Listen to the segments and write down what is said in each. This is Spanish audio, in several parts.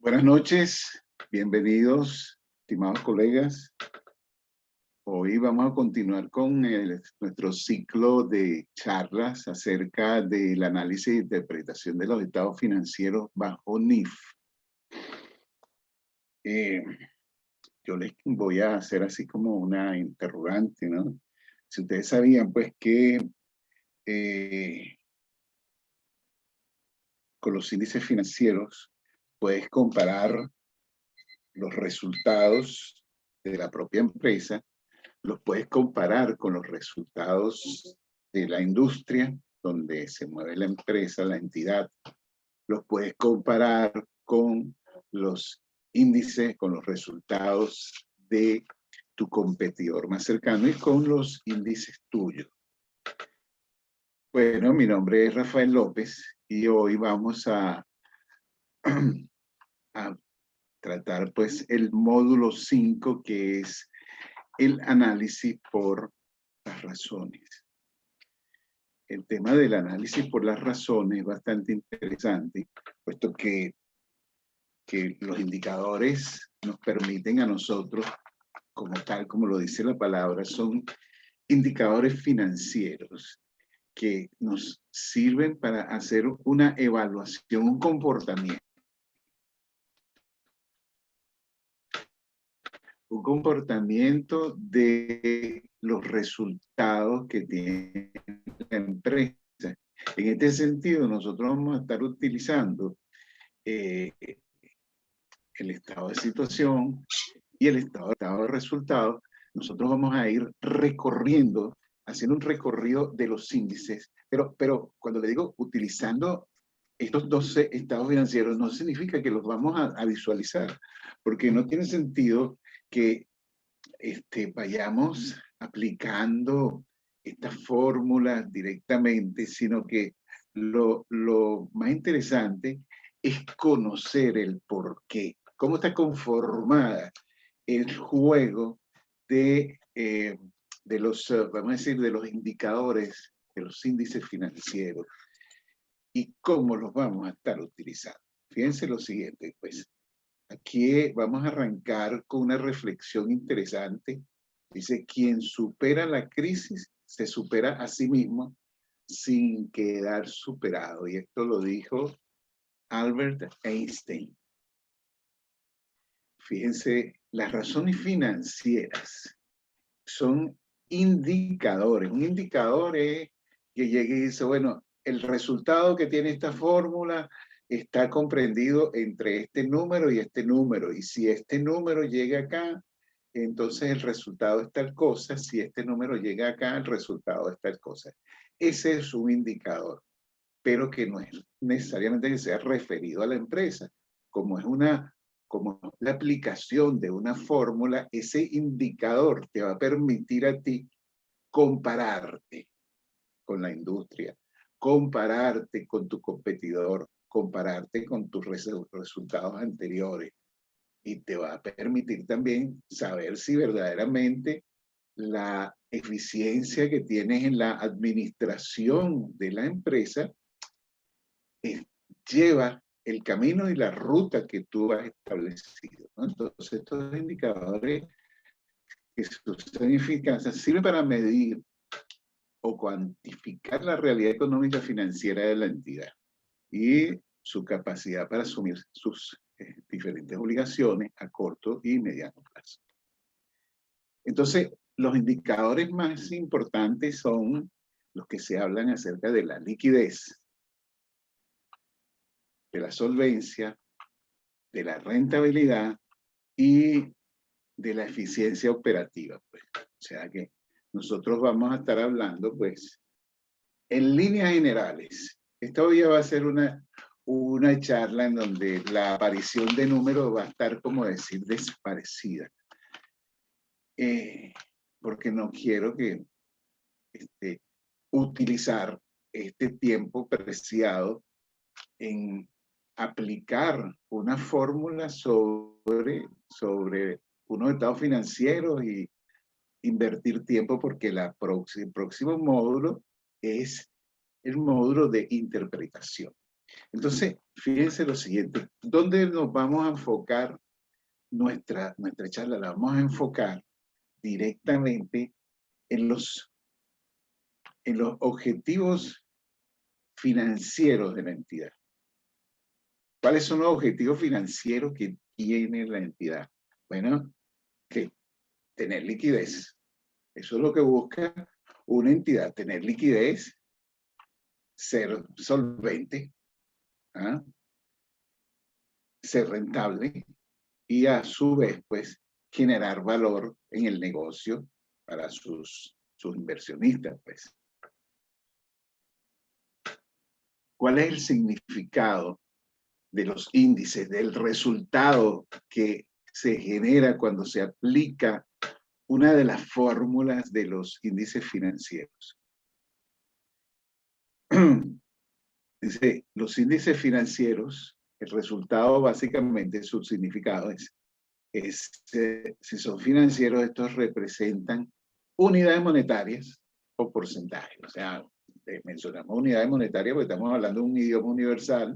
Buenas noches, bienvenidos, estimados colegas. Hoy vamos a continuar con nuestro ciclo de charlas acerca del análisis e interpretación de los estados financieros bajo NIF. Yo les voy a hacer así como una interrogante, ¿no? Si ustedes sabían, pues, que con los índices financieros puedes comparar los resultados de la propia empresa, los puedes comparar con los resultados de la industria donde se mueve la empresa, la entidad, los puedes comparar con los índices, con los resultados de tu competidor más cercano y con los índices tuyos. Bueno, mi nombre es Rafael López y hoy vamos a tratar pues el módulo 5, que es el análisis por las razones. El tema del análisis por las razones es bastante interesante, puesto que los indicadores nos permiten a nosotros, como tal, como lo dice la palabra, son indicadores financieros que nos sirven para hacer una evaluación, un comportamiento. Un comportamiento de los resultados que tiene la empresa. En este sentido, nosotros vamos a estar utilizando el estado de situación y el estado de resultados. Nosotros vamos a ir recorriendo, haciendo un recorrido de los índices, pero cuando le digo utilizando estos 12 estados financieros, no significa que los vamos a visualizar, porque no tiene sentido que vayamos aplicando estas fórmulas directamente, sino que lo más interesante es conocer el porqué, cómo está conformada el juego de los, vamos a decir, de los indicadores, de los índices financieros y cómo los vamos a estar utilizando. Fíjense lo siguiente, pues. Aquí vamos a arrancar con una reflexión interesante. Dice, quien supera la crisis se supera a sí mismo sin quedar superado. Y esto lo dijo Albert Einstein. Fíjense, las razones financieras son indicadores. Un indicador es que llegue y dice, bueno, el resultado que tiene esta fórmula está comprendido entre este número y este número. Y si este número llega acá, entonces el resultado es tal cosa. Si este número llega acá, el resultado es tal cosa. Ese es un indicador, pero que no es necesariamente que sea referido a la empresa. Como es la aplicación de una fórmula, ese indicador te va a permitir a ti compararte con la industria, compararte con tu competidor, compararte con tus resultados anteriores, y te va a permitir también saber si verdaderamente la eficiencia que tienes en la administración de la empresa lleva el camino y la ruta que tú has establecido, ¿no? Entonces, estos indicadores que su significancia sirve para medir o cuantificar la realidad económica financiera de la entidad y su capacidad para asumir sus diferentes obligaciones a corto y mediano plazo. Entonces, los indicadores más importantes son los que se hablan acerca de la liquidez, de la solvencia, de la rentabilidad y de la eficiencia operativa, pues. O sea que nosotros vamos a estar hablando, pues, en líneas generales. Esta hoy va a ser una charla en donde la aparición de números va a estar, como decir, desaparecida. Porque no quiero que utilizar este tiempo preciado en aplicar una fórmula sobre unos estados financieros y invertir tiempo, porque el próximo módulo es el módulo de interpretación. Entonces, fíjense lo siguiente, ¿dónde nos vamos a enfocar nuestra charla? La vamos a enfocar directamente en los objetivos financieros de la entidad. ¿Cuáles son los objetivos financieros que tiene la entidad? Bueno, que tener liquidez. Eso es lo que busca una entidad, tener liquidez, ser solvente, ¿ah? Ser rentable y a su vez, pues, generar valor en el negocio para sus inversionistas, pues. ¿Cuál es el significado de los índices, del resultado que se genera cuando se aplica una de las fórmulas de los índices financieros? Dice, los índices financieros, el resultado básicamente, su significado si son financieros, estos representan unidades monetarias o porcentajes. O sea, mencionamos unidades monetarias porque estamos hablando de un idioma universal,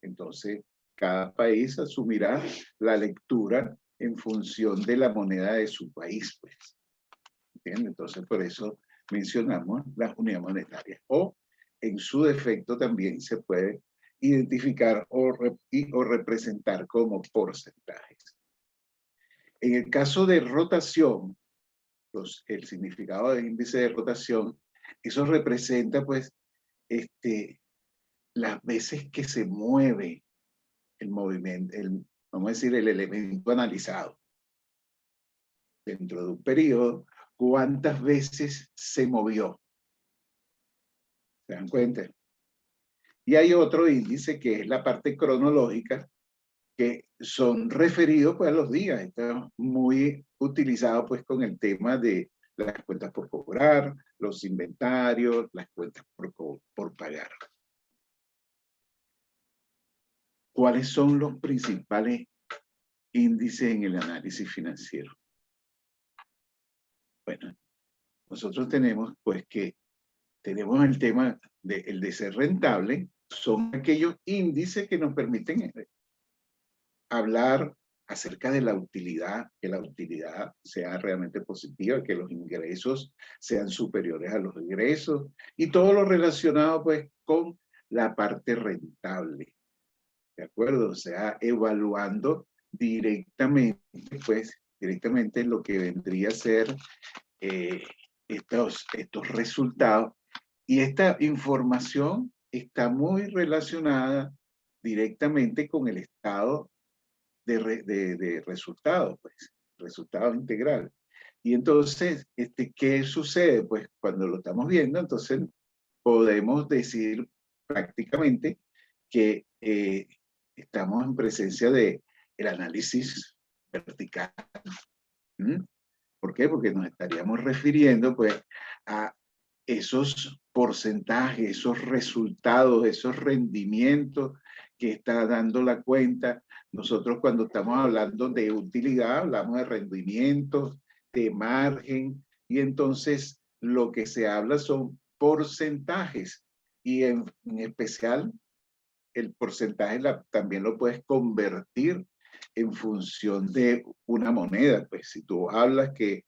entonces cada país asumirá la lectura en función de la moneda de su país, pues. ¿Entiendes? Entonces, por eso mencionamos las unidades monetarias. O, en su defecto, también se puede identificar o representar como porcentajes. En el caso de rotación, el significado del índice de rotación, eso representa, pues, las veces que se mueve el movimiento, vamos a decir, el elemento analizado. Dentro de un periodo, ¿cuántas veces se movió? ¿Se dan cuenta? Y hay otro índice que es la parte cronológica, que son referidos, pues, a los días. Está muy utilizado, pues, con el tema de las cuentas por cobrar, los inventarios, las cuentas por pagar. ¿Cuáles son los principales índices en el análisis financiero? Bueno, nosotros tenemos, pues, que tenemos el tema el de ser rentable. Son aquellos índices que nos permiten hablar acerca de la utilidad, que la utilidad sea realmente positiva, que los ingresos sean superiores a los ingresos y todo lo relacionado, pues, con la parte rentable, ¿de acuerdo? O sea, evaluando directamente, pues, directamente lo que vendría a ser estos resultados. Y esta información está muy relacionada directamente con el estado de resultados, pues, resultados integrales. Y entonces, ¿qué sucede? Pues cuando lo estamos viendo, entonces podemos decir prácticamente que estamos en presencia de el análisis vertical. ¿Mm? ¿Por qué? Porque nos estaríamos refiriendo, pues, a esos porcentajes, esos resultados, esos rendimientos que está dando la cuenta. Nosotros, cuando estamos hablando de utilidad, hablamos de rendimientos, de margen, y entonces lo que se habla son porcentajes, y en especial el porcentaje también lo puedes convertir en función de una moneda. Pues si tú hablas que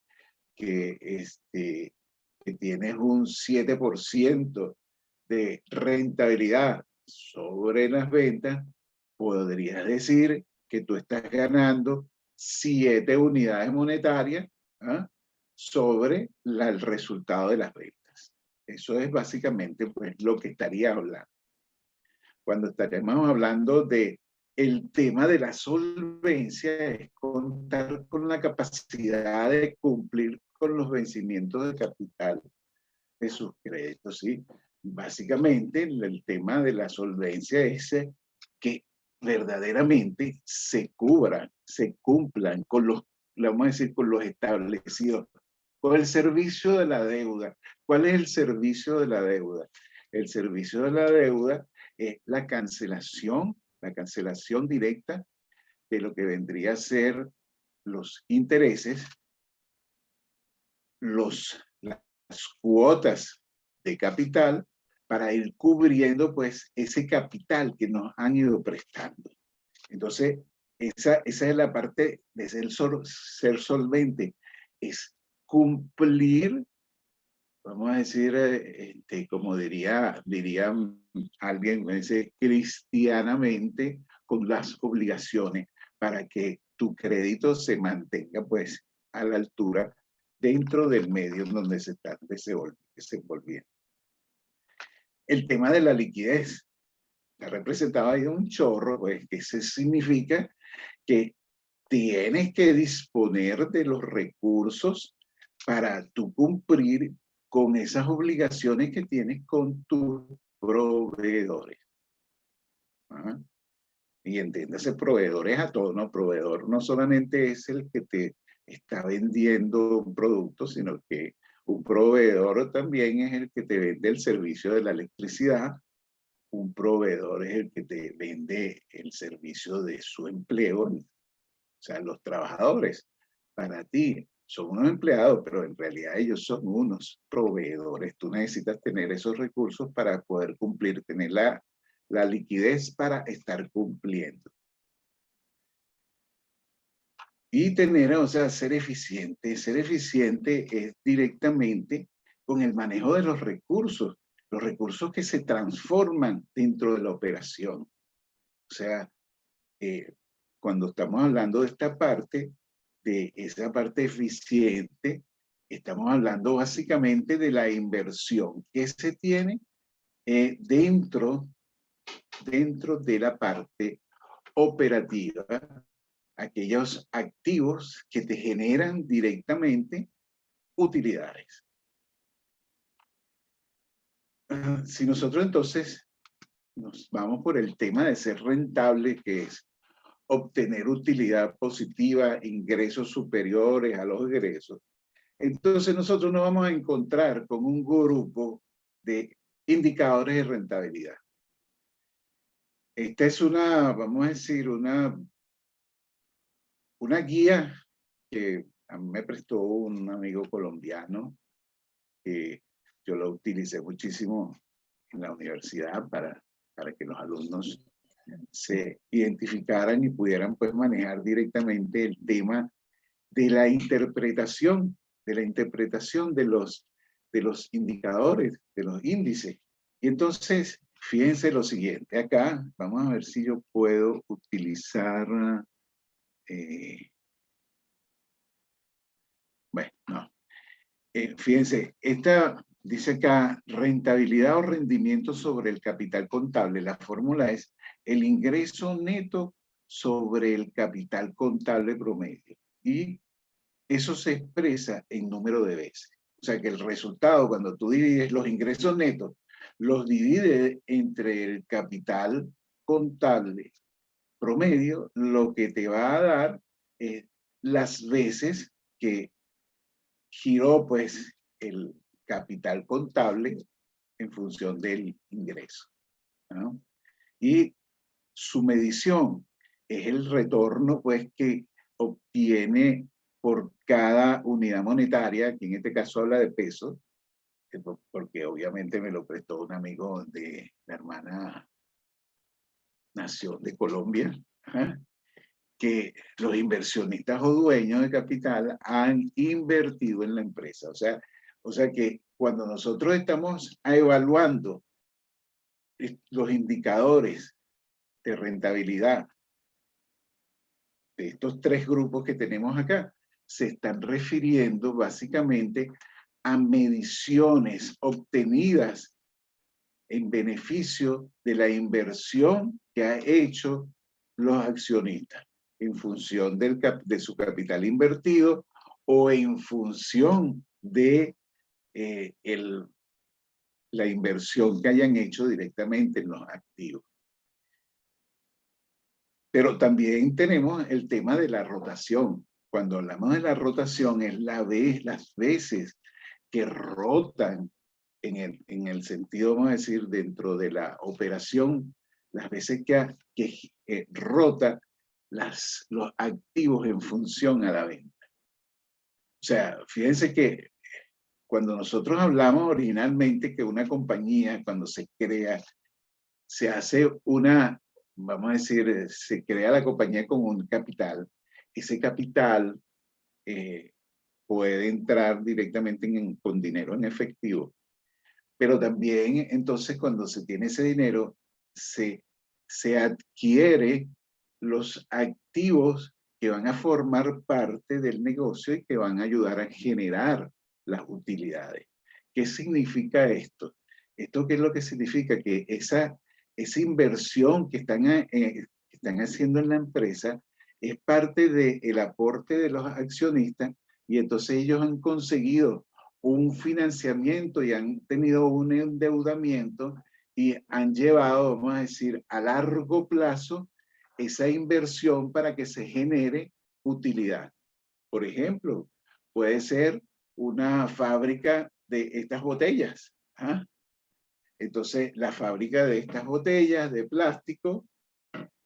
tienes un 7% de rentabilidad sobre las ventas, podrías decir que tú estás ganando 7 unidades monetarias, ¿ah?, sobre el resultado de las ventas. Eso es básicamente, pues, lo que estaría hablando. Cuando estaremos hablando de el tema de la solvencia, es contar con la capacidad de cumplir con los vencimientos de capital de sus créditos, ¿sí? Básicamente, el tema de la solvencia es que verdaderamente se cubran, se cumplan con los, vamos a decir, con los establecidos, con el servicio de la deuda. ¿Cuál es el servicio de la deuda? El servicio de la deuda es la cancelación directa de lo que vendría a ser los intereses, las cuotas de capital, para ir cubriendo pues ese capital que nos han ido prestando. Entonces, esa es la parte de ser solvente, es cumplir, vamos a decir, como diría alguien, dice, cristianamente, con las obligaciones para que tu crédito se mantenga pues a la altura dentro del medio en donde se está desenvolviendo. El tema de la liquidez ha representado ahí un chorro, pues que eso significa que tienes que disponer de los recursos para tú cumplir con esas obligaciones que tienes con tus proveedores. ¿Ah? Y entiéndase, proveedores a todos, ¿no? Proveedor no solamente es el que te está vendiendo un producto, sino que un proveedor también es el que te vende el servicio de la electricidad, un proveedor es el que te vende el servicio de su empleo, o sea, los trabajadores. Para ti son unos empleados, pero en realidad ellos son unos proveedores. Tú necesitas tener esos recursos para poder cumplir, tener la liquidez para estar cumpliendo. Y tener, o sea, ser eficiente es directamente con el manejo de los recursos que se transforman dentro de la operación. O sea, cuando estamos hablando de esta parte, de esa parte eficiente, estamos hablando básicamente de la inversión que se tiene dentro de la parte operativa, aquellos activos que te generan directamente utilidades. Si nosotros entonces nos vamos por el tema de ser rentable, que es obtener utilidad positiva, ingresos superiores a los egresos, entonces nosotros nos vamos a encontrar con un grupo de indicadores de rentabilidad. Esta es vamos a decir, una guía que a mí me prestó un amigo colombiano, que yo lo utilicé muchísimo en la universidad para que los alumnos se identificaran y pudieran pues manejar directamente el tema de la interpretación, de los indicadores, de los índices. Y entonces, fíjense lo siguiente, acá vamos a ver si yo puedo utilizar, bueno, no. Fíjense, esta dice acá, rentabilidad o rendimiento sobre el capital contable. La fórmula es el ingreso neto sobre el capital contable promedio. Y eso se expresa en número de veces. O sea que el resultado, cuando tú divides los ingresos netos, los divides entre el capital contable promedio, lo que te va a dar es las veces que giró pues el capital contable en función del ingreso, ¿no? Y su medición es el retorno pues que obtiene por cada unidad monetaria, que en este caso habla de pesos, porque obviamente me lo prestó un amigo de la hermana nación de Colombia, ¿eh? Que los inversionistas o dueños de capital han invertido en la empresa. O sea que cuando nosotros estamos evaluando los indicadores de rentabilidad de estos tres grupos que tenemos acá, se están refiriendo básicamente a mediciones obtenidas en beneficio de la inversión que ha hecho los accionistas en función de su capital invertido o en función de la inversión que hayan hecho directamente en los activos. Pero también tenemos el tema de la rotación. Cuando hablamos de la rotación es las veces que rotan en el sentido, vamos a decir, dentro de la operación, las veces que rota los activos en función a la venta. O sea, fíjense que cuando nosotros hablamos originalmente que una compañía, cuando se crea, se hace una, vamos a decir, se crea la compañía con un capital. Ese capital puede entrar directamente con dinero en efectivo, pero también entonces cuando se tiene ese dinero, se adquiere los activos que van a formar parte del negocio y que van a ayudar a generar las utilidades. ¿Qué significa esto? ¿Esto qué es lo que significa? Que esa inversión que están haciendo en la empresa es parte del aporte de los accionistas y entonces ellos han conseguido un financiamiento y han tenido un endeudamiento y han llevado, vamos a decir, a largo plazo esa inversión para que se genere utilidad. Por ejemplo, puede ser una fábrica de estas botellas. ¿Ah? Entonces, la fábrica de estas botellas de plástico,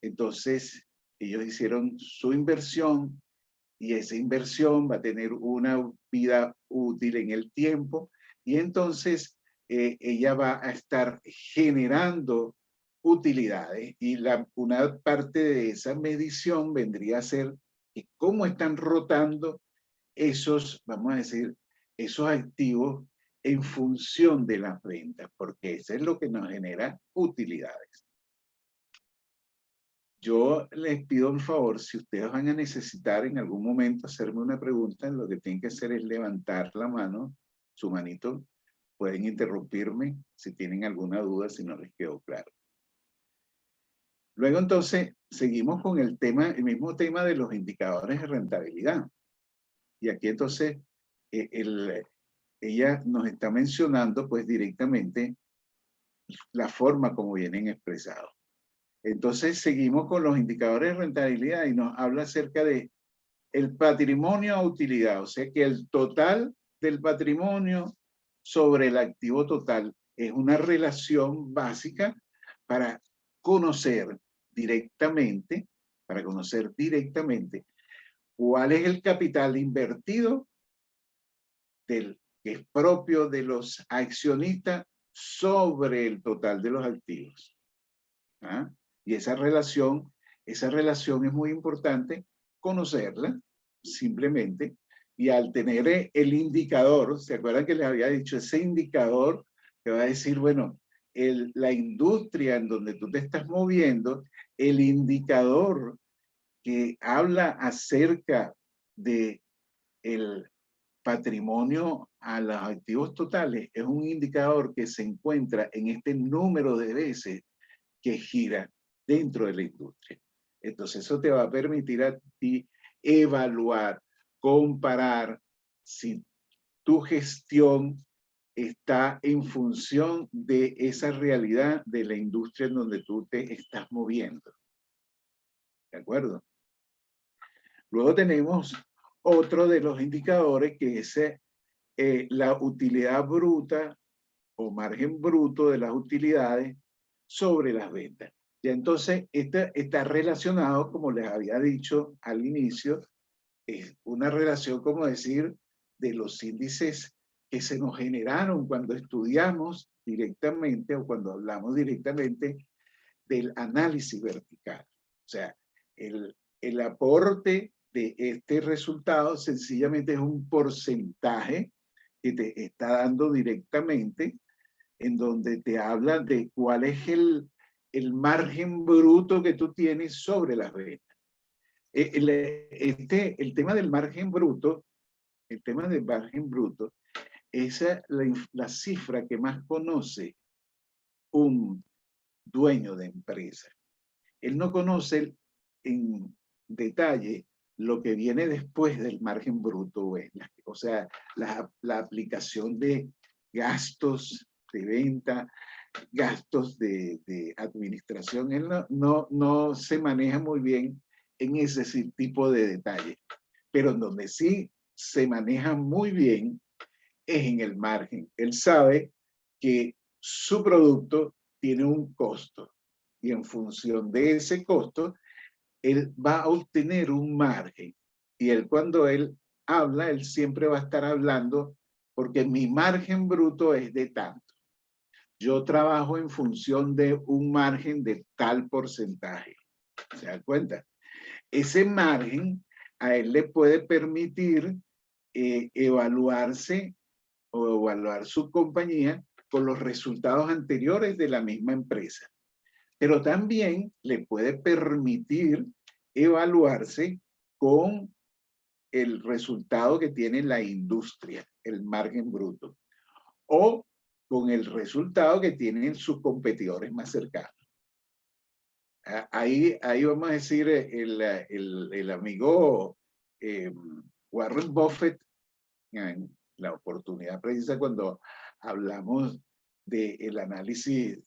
entonces ellos hicieron su inversión y esa inversión va a tener una vida útil en el tiempo y entonces ella va a estar generando utilidades y una parte de esa medición vendría a ser cómo están rotando esos, vamos a decir, esos activos en función de las ventas, porque eso es lo que nos genera utilidades. Yo les pido un favor, si ustedes van a necesitar en algún momento hacerme una pregunta, lo que tienen que hacer es levantar la mano, su manito, pueden interrumpirme si tienen alguna duda, si no les quedó claro. Luego entonces seguimos con el mismo tema de los indicadores de rentabilidad. Y aquí entonces ella nos está mencionando pues directamente la forma como vienen expresados. Entonces seguimos con los indicadores de rentabilidad y nos habla acerca de el patrimonio a utilidad, o sea que el total del patrimonio sobre el activo total es una relación básica para conocer directamente, cuál es el capital invertido que es propio de los accionistas sobre el total de los activos. ¿Ah? Y esa relación es muy importante conocerla simplemente, y al tener el indicador, ¿se acuerdan que les había dicho? Ese indicador que va a decir, bueno, la industria en donde tú te estás moviendo, el indicador que habla acerca de el patrimonio a los activos totales es un indicador que se encuentra en este número de veces que gira dentro de la industria. Entonces eso te va a permitir a ti evaluar, comparar si tu gestión está en función de esa realidad de la industria en donde tú te estás moviendo. ¿De acuerdo? Luego tenemos otro de los indicadores que es la utilidad bruta o margen bruto de las utilidades sobre las ventas. Y entonces, está relacionado, como les había dicho al inicio, es una relación, como decir, de los índices que se nos generaron cuando estudiamos directamente o cuando hablamos directamente del análisis vertical. O sea, el aporte de este resultado sencillamente es un porcentaje que te está dando directamente en donde te habla de cuál es el margen bruto que tú tienes sobre las ventas. El tema del margen bruto, es la cifra que más conoce un dueño de empresa. Él no conoce en detalle lo que viene después del margen bruto, o sea, la aplicación de gastos de venta, gastos de administración. Él no se maneja muy bien en ese tipo de detalles, pero en donde sí se maneja muy bien es en el margen. Él sabe que su producto tiene un costo y en función de ese costo, él va a obtener un margen. Y él cuando él habla, él siempre va a estar hablando porque mi margen bruto es de tanto. Yo trabajo en función de un margen de tal porcentaje. ¿Se da cuenta? Ese margen a él le puede permitir evaluarse o evaluar su compañía con los resultados anteriores de la misma empresa. Pero también le puede permitir evaluarse con el resultado que tiene la industria, el margen bruto, o con el resultado que tienen sus competidores más cercanos. Ahí vamos a decir, el amigo Warren Buffett, en la oportunidad precisa cuando hablamos del análisis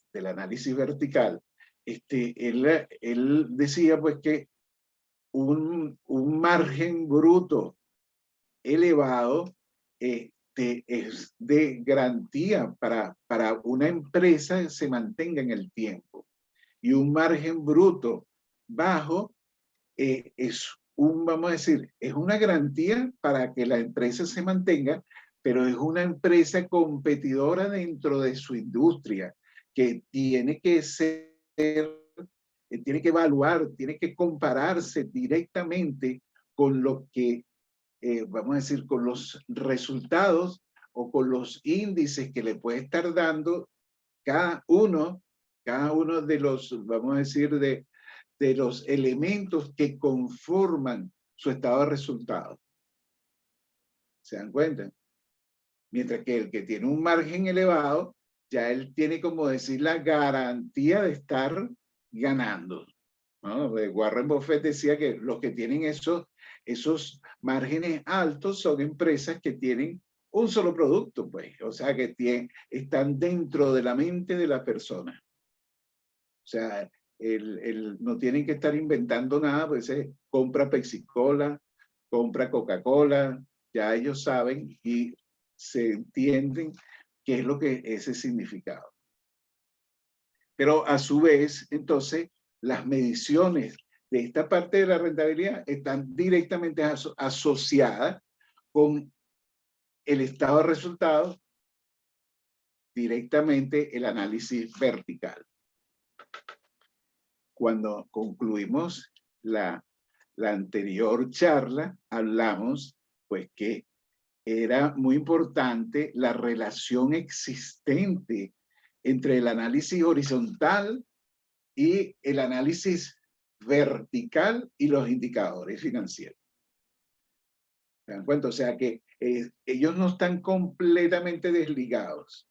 vertical, él decía pues que un margen bruto elevado es de garantía para una empresa que se mantenga en el tiempo. Y un margen bruto bajo es vamos a decir, es una garantía para que la empresa se mantenga, pero es una empresa competidora dentro de su industria que tiene que ser, tiene que evaluar, tiene que compararse directamente con lo que, vamos a decir, con los resultados o con los índices que le puede estar dando cada uno de los, vamos a decir, de los elementos que conforman su estado de resultado. ¿Se dan cuenta? Mientras que el que tiene un margen elevado, ya él tiene, como decir, la garantía de estar ganando, ¿no? Warren Buffett decía que los que tienen esos márgenes altos son empresas que tienen un solo producto, pues, o sea, que están dentro de la mente de la persona. O sea, no tienen que estar inventando nada, pues compra Pepsi-Cola, compra Coca-Cola, ya ellos saben y se entienden qué es lo que ese significado. Pero a su vez, entonces, las mediciones de esta parte de la rentabilidad están directamente asociadas con el estado de resultados, directamente el análisis vertical. Cuando concluimos la anterior charla, hablamos pues que era muy importante la relación existente entre el análisis horizontal y el análisis vertical y los indicadores financieros. ¿Se dan cuenta? O sea que ellos no están completamente desligados.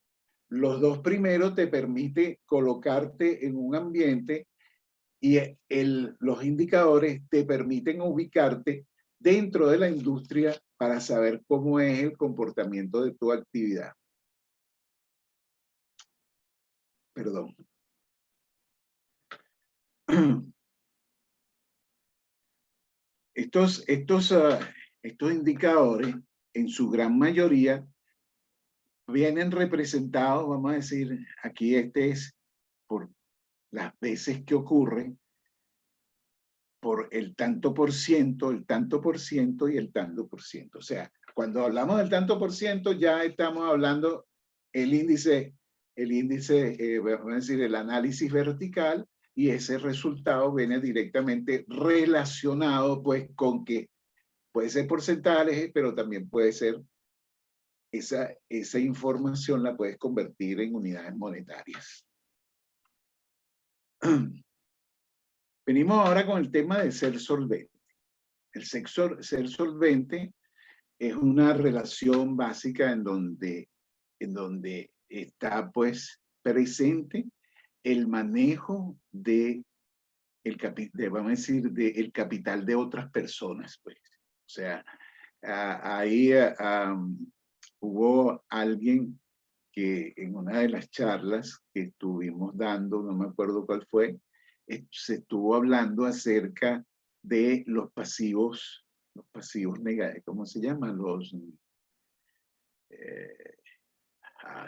Los dos primeros te permiten colocarte en un ambiente y los indicadores te permiten ubicarte dentro de la industria para saber cómo es el comportamiento de tu actividad. Perdón. Estos indicadores, en su gran mayoría, vienen representados, vamos a decir, aquí es por las veces que ocurren, por el tanto por ciento, el tanto por ciento y el tanto por ciento. O sea, cuando hablamos del tanto por ciento, ya estamos hablando el índice, vamos a decir, el análisis vertical, y ese resultado viene directamente relacionado pues con que puede ser porcentaje, pero también puede ser esa información la puedes convertir en unidades monetarias. Venimos ahora con el tema de ser solvente. El ser solvente es una relación básica en donde está pues presente el manejo vamos a decir, del capital de otras personas, pues. O sea, ahí hubo alguien que en una de las charlas que estuvimos dando, no me acuerdo cuál fue, se estuvo hablando acerca de los pasivos negativos, ¿cómo se llaman?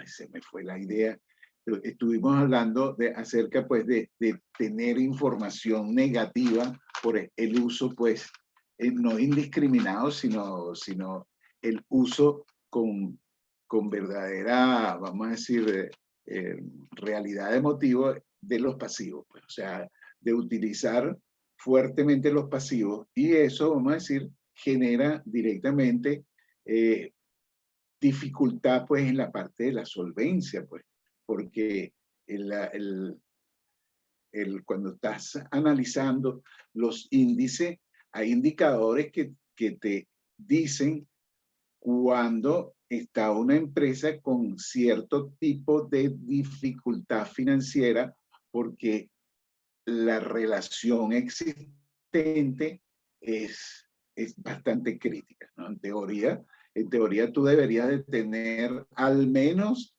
Se me fue la idea, pero estuvimos hablando acerca pues de tener información negativa por el uso pues no indiscriminado, sino el uso con con verdadera, vamos a decir, realidad de motivo de los pasivos, pues, o sea, de utilizar fuertemente los pasivos, y eso, vamos a decir, genera directamente dificultad pues en la parte de la solvencia, pues, porque cuando estás analizando los índices, hay indicadores que te dicen cuando está una empresa con cierto tipo de dificultad financiera, porque la relación existente es bastante crítica, ¿no? En teoría tú deberías de tener al menos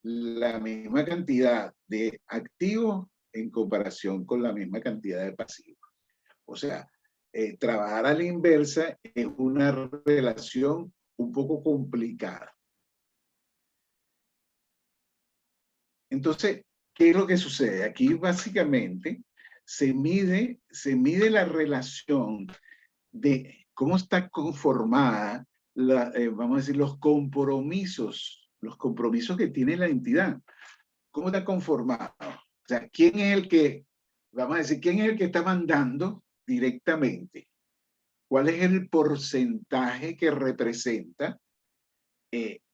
la misma cantidad de activos en comparación con la misma cantidad de pasivos. O sea, trabajar a la inversa es una relación un poco complicada. Entonces, ¿qué es lo que sucede? Aquí básicamente se mide la relación de cómo está conformada, vamos a decir, los compromisos que tiene la entidad. ¿Cómo está conformado? O sea, ¿quién es el que, vamos a decir, quién es el que está mandando directamente? ¿Cuál es el porcentaje que representa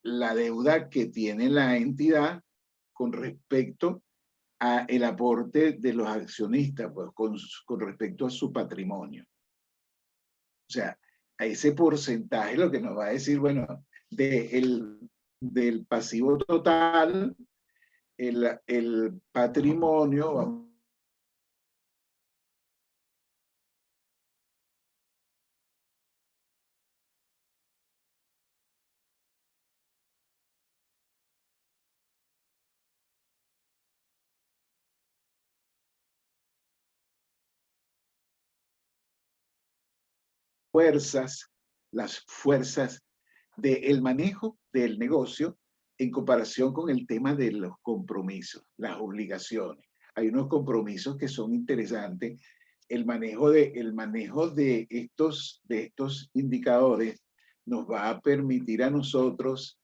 la deuda que tiene la entidad con respecto a el aporte de los accionistas, pues con respecto a su patrimonio? O sea, a ese porcentaje lo que nos va a decir, bueno, del pasivo total, el patrimonio, las fuerzas del manejo del negocio en comparación con el tema de los compromisos, las obligaciones. Hay unos compromisos que son interesantes. El manejo de estos indicadores nos va a permitir a nosotros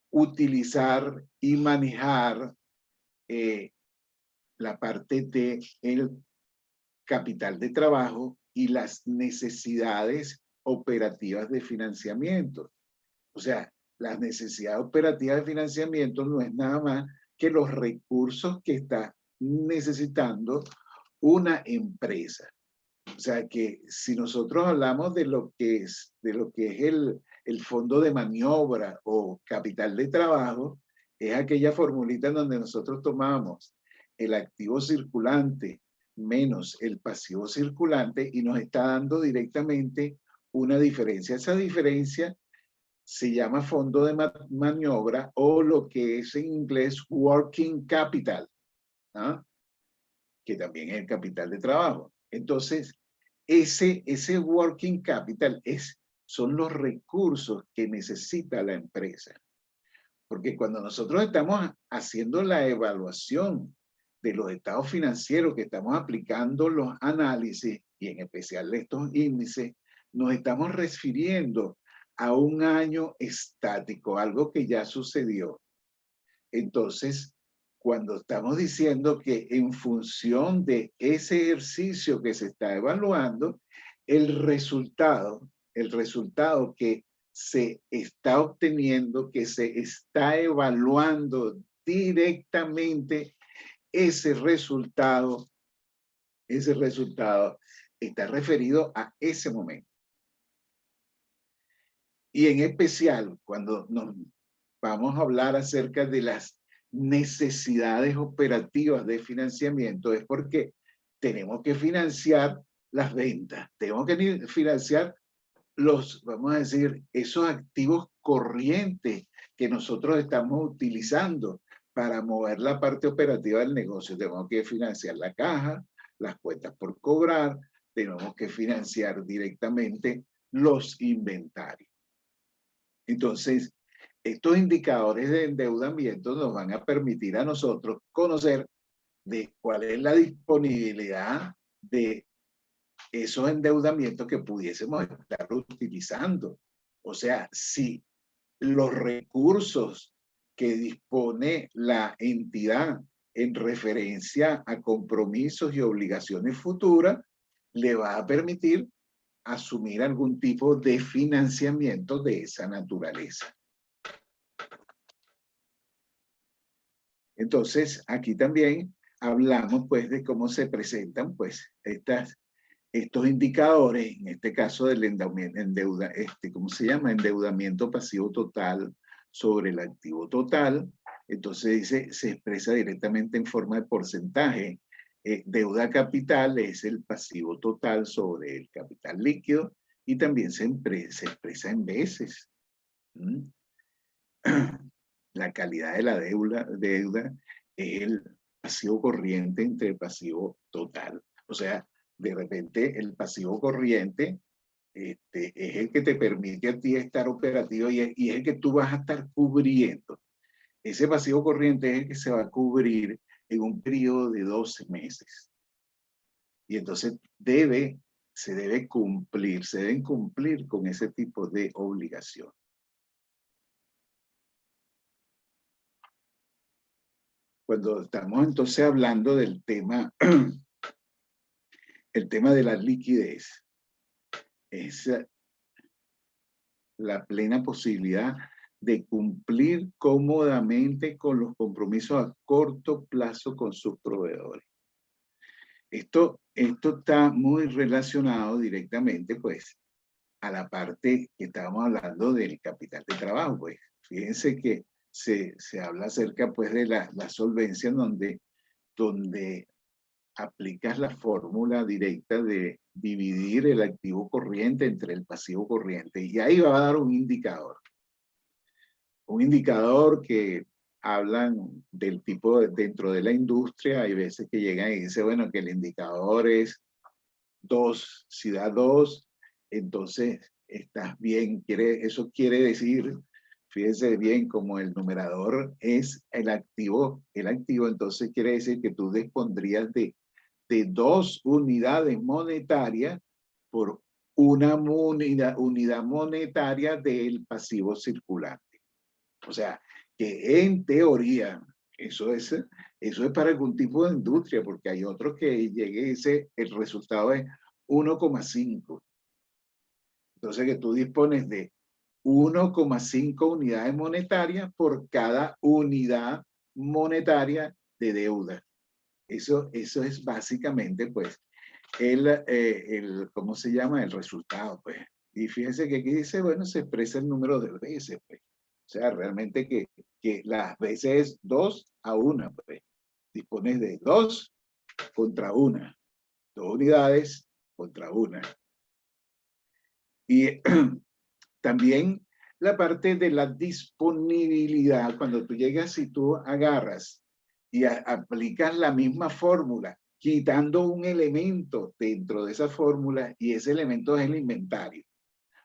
utilizar y manejar la parte del capital de trabajo y las necesidades operativas de financiamiento. O sea, las necesidades operativas de financiamiento no es nada más que los recursos que está necesitando una empresa. O sea que si nosotros hablamos de lo que es el fondo de maniobra o capital de trabajo, es aquella formulita en donde nosotros tomamos el activo circulante menos el pasivo circulante y nos está dando directamente una diferencia. Esa diferencia se llama fondo de maniobra o lo que es en inglés working capital, ¿no? Que también es el capital de trabajo. Entonces, ese working capital son los recursos que necesita la empresa. Porque cuando nosotros estamos haciendo la evaluación de los estados financieros, que estamos aplicando los análisis, y en especial estos índices, nos estamos refiriendo a un año estático, algo que ya sucedió. Entonces, cuando estamos diciendo que en función de ese ejercicio que se está evaluando, el resultado que se está obteniendo, que se está evaluando directamente, ese resultado está referido a ese momento. Y en especial, cuando nos vamos a hablar acerca de las necesidades operativas de financiamiento, es porque tenemos que financiar las ventas, tenemos que financiar vamos a decir, esos activos corrientes que nosotros estamos utilizando para mover la parte operativa del negocio. Tenemos que financiar la caja, las cuentas por cobrar, tenemos que financiar directamente los inventarios. Entonces, estos indicadores de endeudamiento nos van a permitir a nosotros conocer de cuál es la disponibilidad de esos endeudamientos que pudiésemos estar utilizando. O sea, si los recursos que dispone la entidad en referencia a compromisos y obligaciones futuras, le va a permitir asumir algún tipo de financiamiento de esa naturaleza. Entonces, aquí también hablamos pues de cómo se presentan pues estos indicadores, en este caso del ¿cómo se llama? Endeudamiento pasivo total sobre el activo total. Entonces dice, se expresa directamente en forma de porcentaje. Deuda capital es el pasivo total sobre el capital líquido y también se expresa en veces. La calidad de la deuda es el pasivo corriente entre el pasivo total. O sea, de repente el pasivo corriente es el que te permite a ti estar operativo y es el que tú vas a estar cubriendo. Ese pasivo corriente es el que se va a cubrir en un periodo de 12 meses. Y entonces se deben cumplir con ese tipo de obligación. Cuando estamos entonces hablando del tema, el tema de la liquidez, es la plena posibilidad de cumplir cómodamente con los compromisos a corto plazo con sus proveedores. Esto está muy relacionado directamente, pues, a la parte que estábamos hablando del capital de trabajo. Pues, fíjense que se habla acerca, pues, de la solvencia donde aplicas la fórmula directa de dividir el activo corriente entre el pasivo corriente. Y ahí va a dar un indicador. Un indicador que hablan del tipo dentro de la industria. Hay veces que llegan y dicen, bueno, que el indicador es 2. Si da 2, entonces estás bien. Eso quiere decir, fíjense bien, como el numerador es el activo, entonces quiere decir que tú dispondrías de 2 unidades monetarias por una unidad monetaria del pasivo circulante. O sea, que en teoría, eso es para algún tipo de industria, porque hay otros que llegue y dice, el resultado es 1,5. Entonces, que tú dispones de 1,5 unidades monetarias por cada unidad monetaria de deuda. Eso es básicamente, pues, ¿cómo se llama? El resultado, pues. Y fíjense que aquí dice, bueno, se expresa el número de veces, pues. O sea, realmente que las veces es 2-1, pues. Dispones de 2 contra 1. 2 unidades contra 1. Y también la parte de la disponibilidad, cuando tú llegas y tú agarras y aplicas la misma fórmula, quitando un elemento dentro de esa fórmula, y ese elemento es el inventario.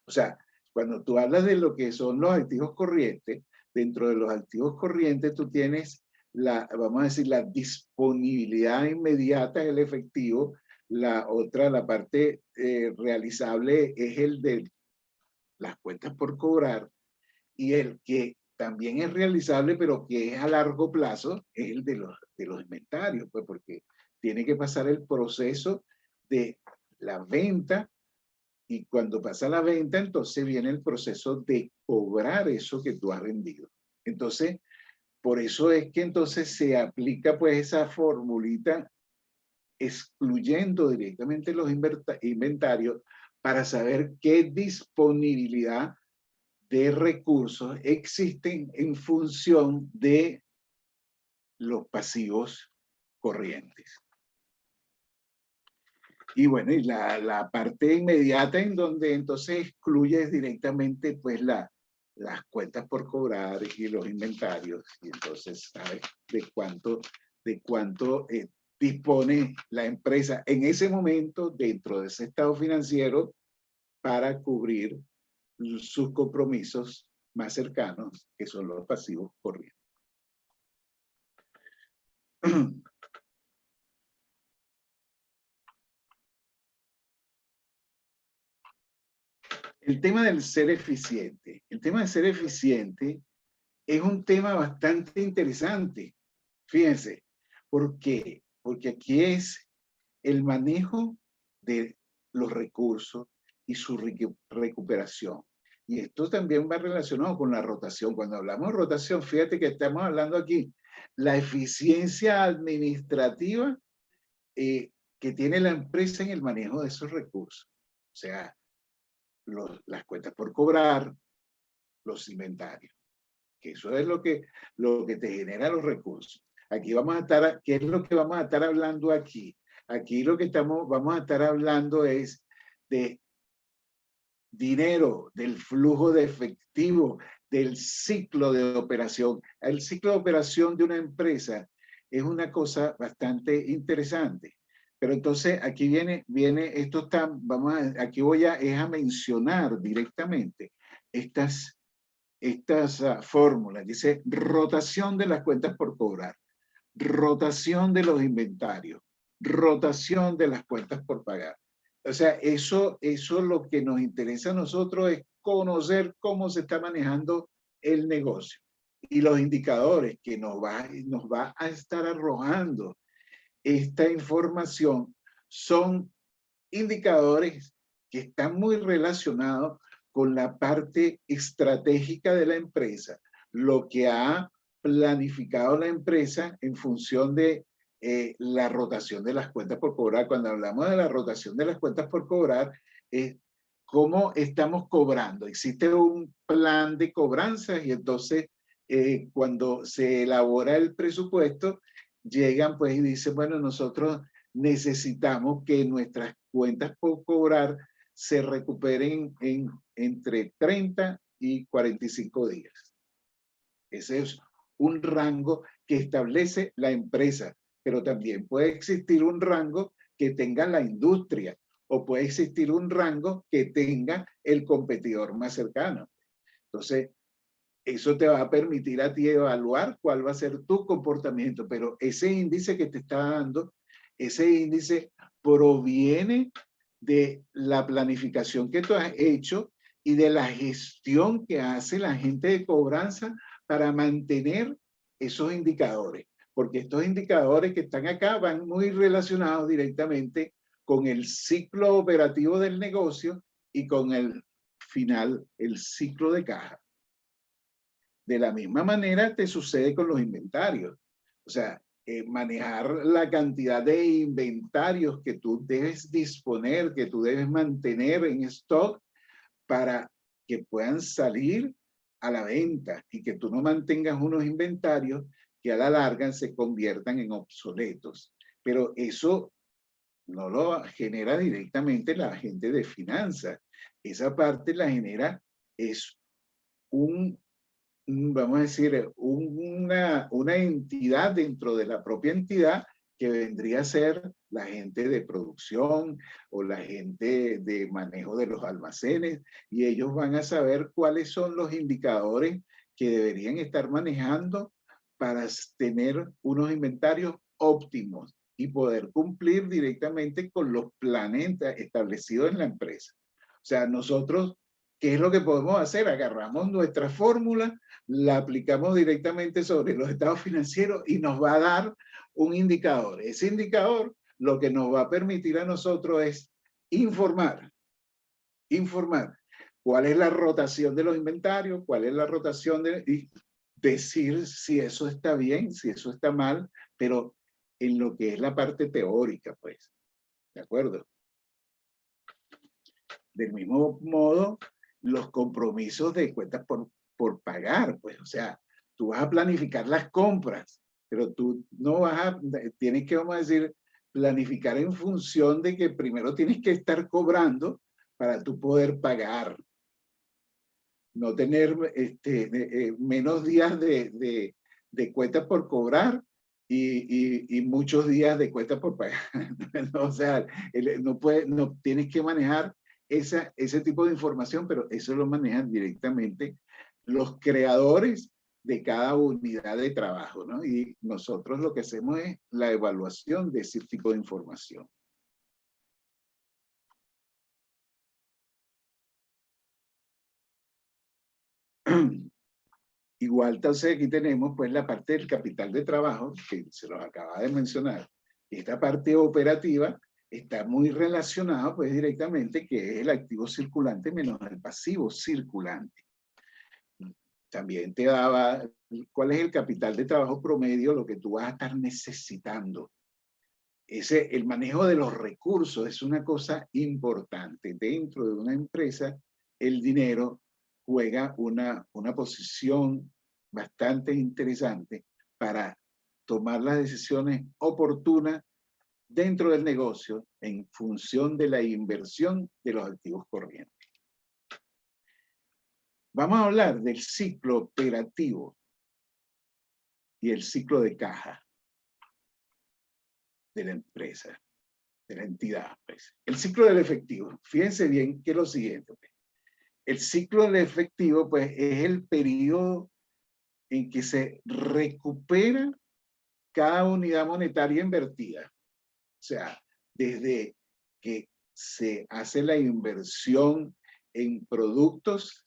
O sea, cuando tú hablas de lo que son los activos corrientes, dentro de los activos corrientes tú tienes vamos a decir, la disponibilidad inmediata del efectivo. La parte realizable es el de las cuentas por cobrar, y el que también es realizable, pero que es a largo plazo, es el de los inventarios, pues, porque tiene que pasar el proceso de la venta, y cuando pasa la venta, entonces viene el proceso de cobrar eso que tú has vendido. Entonces, por eso es que entonces se aplica pues esa formulita excluyendo directamente los inventarios para saber qué disponibilidad de recursos existen en función de los pasivos corrientes. Y bueno, y la parte inmediata en donde entonces excluyes directamente pues las cuentas por cobrar y los inventarios, y entonces sabes de cuánto dispone la empresa en ese momento dentro de ese estado financiero para cubrir sus compromisos más cercanos, que son los pasivos corrientes. El tema del ser eficiente. El tema de ser eficiente es un tema bastante interesante. Fíjense, ¿por qué? Porque aquí es el manejo de los recursos y su recuperación. Y esto también va relacionado con la rotación. Cuando hablamos de rotación, fíjate que estamos hablando aquí la eficiencia administrativa que tiene la empresa en el manejo de esos recursos. O sea, las cuentas por cobrar, los inventarios, que eso es lo que te genera los recursos. Aquí vamos a estar, ¿qué es lo que vamos a estar hablando aquí? Aquí lo que vamos a estar hablando es de dinero, del flujo de efectivo, del ciclo de operación. El ciclo de operación de una empresa es una cosa bastante interesante. Pero entonces aquí viene esto está, aquí voy a mencionar directamente estas fórmulas. Dice rotación de las cuentas por cobrar, rotación de los inventarios, rotación de las cuentas por pagar. O sea, eso lo que nos interesa a nosotros es conocer cómo se está manejando el negocio y los indicadores que nos va a estar arrojando esta información son indicadores que están muy relacionados con la parte estratégica de la empresa, lo que ha planificado la empresa en función de la rotación de las cuentas por cobrar. Cuando hablamos de la rotación de las cuentas por cobrar, es cómo estamos cobrando. Existe un plan de cobranzas y entonces cuando se elabora el presupuesto, llegan pues y dicen, bueno, nosotros necesitamos que nuestras cuentas por cobrar se recuperen entre 30 y 45 días. Ese es un rango que establece la empresa, pero también puede existir un rango que tenga la industria o puede existir un rango que tenga el competidor más cercano. Entonces, eso te va a permitir a ti evaluar cuál va a ser tu comportamiento, pero ese índice que te está dando, ese índice proviene de la planificación que tú has hecho y de la gestión que hace la gente de cobranza para mantener esos indicadores, porque estos indicadores que están acá van muy relacionados directamente con el ciclo operativo del negocio y con el final, el ciclo de caja. De la misma manera te sucede con los inventarios. O sea, manejar la cantidad de inventarios que tú debes disponer, que tú debes mantener en stock para que puedan salir a la venta y que tú no mantengas unos inventarios que a la larga se conviertan en obsoletos. Pero eso no lo genera directamente la gente de finanzas. Esa parte la genera es vamos a decir, una entidad dentro de la propia entidad que vendría a ser la gente de producción o la gente de manejo de los almacenes, y ellos van a saber cuáles son los indicadores que deberían estar manejando para tener unos inventarios óptimos y poder cumplir directamente con los planes establecidos en la empresa. O sea, nosotros, ¿qué es lo que podemos hacer? Agarramos nuestra fórmula, la aplicamos directamente sobre los estados financieros y nos va a dar un indicador. Ese indicador lo que nos va a permitir a nosotros es informar cuál es la rotación de los inventarios, cuál es la rotación y decir si eso está bien, si eso está mal, pero en lo que es la parte teórica, pues, ¿de acuerdo? Del mismo modo, los compromisos de cuentas por pagar, pues, o sea, tú vas a planificar las compras, pero tú no vas a, tienes que, vamos a decir, planificar en función de que primero tienes que estar cobrando para tú poder pagar. No tener menos días de cuentas por cobrar y muchos días de cuentas por pagar. O sea, no tienes que manejar ese tipo de información, pero eso lo manejan directamente los creadores de cada unidad de trabajo, ¿no? Y nosotros lo que hacemos es la evaluación de ese tipo de información. Igual, entonces aquí tenemos pues la parte del capital de trabajo, que se los acaba de mencionar. Esta parte operativa está muy relacionada pues directamente, que es el activo circulante menos el pasivo circulante. También te daba cuál es el capital de trabajo promedio, lo que tú vas a estar necesitando. El manejo de los recursos es una cosa importante. Dentro de una empresa, el dinero juega una posición bastante interesante para tomar las decisiones oportunas dentro del negocio en función de la inversión de los activos corrientes. Vamos a hablar del ciclo operativo y el ciclo de caja de la empresa, de la entidad. Pues. El ciclo del efectivo. Fíjense bien que es lo siguiente. Pues. El ciclo del efectivo pues, es el periodo en que se recupera cada unidad monetaria invertida. O sea, desde que se hace la inversión en productos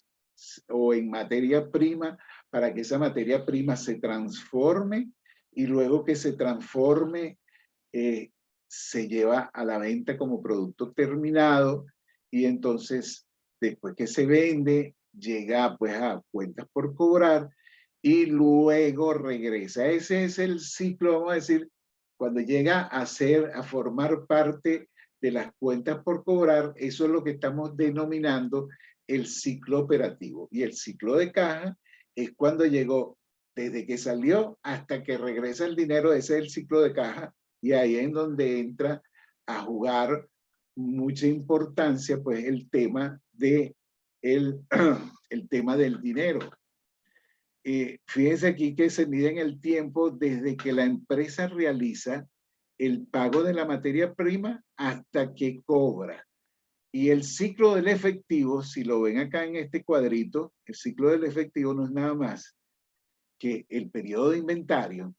o en materia prima para que esa materia prima se transforme y luego que se transforme se lleva a la venta como producto terminado y entonces después que se vende llega pues a cuentas por cobrar y luego regresa. Ese es el ciclo, vamos a decir, cuando llega a formar parte de las cuentas por cobrar, eso es lo que estamos denominando el ciclo operativo. Y el ciclo de caja es cuando llegó, desde que salió hasta que regresa el dinero, ese es el ciclo de caja, y ahí es en donde entra a jugar mucha importancia pues el tema el tema del dinero. Fíjense aquí que se mide en el tiempo desde que la empresa realiza el pago de la materia prima hasta que cobra. Y el ciclo del efectivo, si lo ven acá en este cuadrito, el ciclo del efectivo no es nada más que el periodo de inventario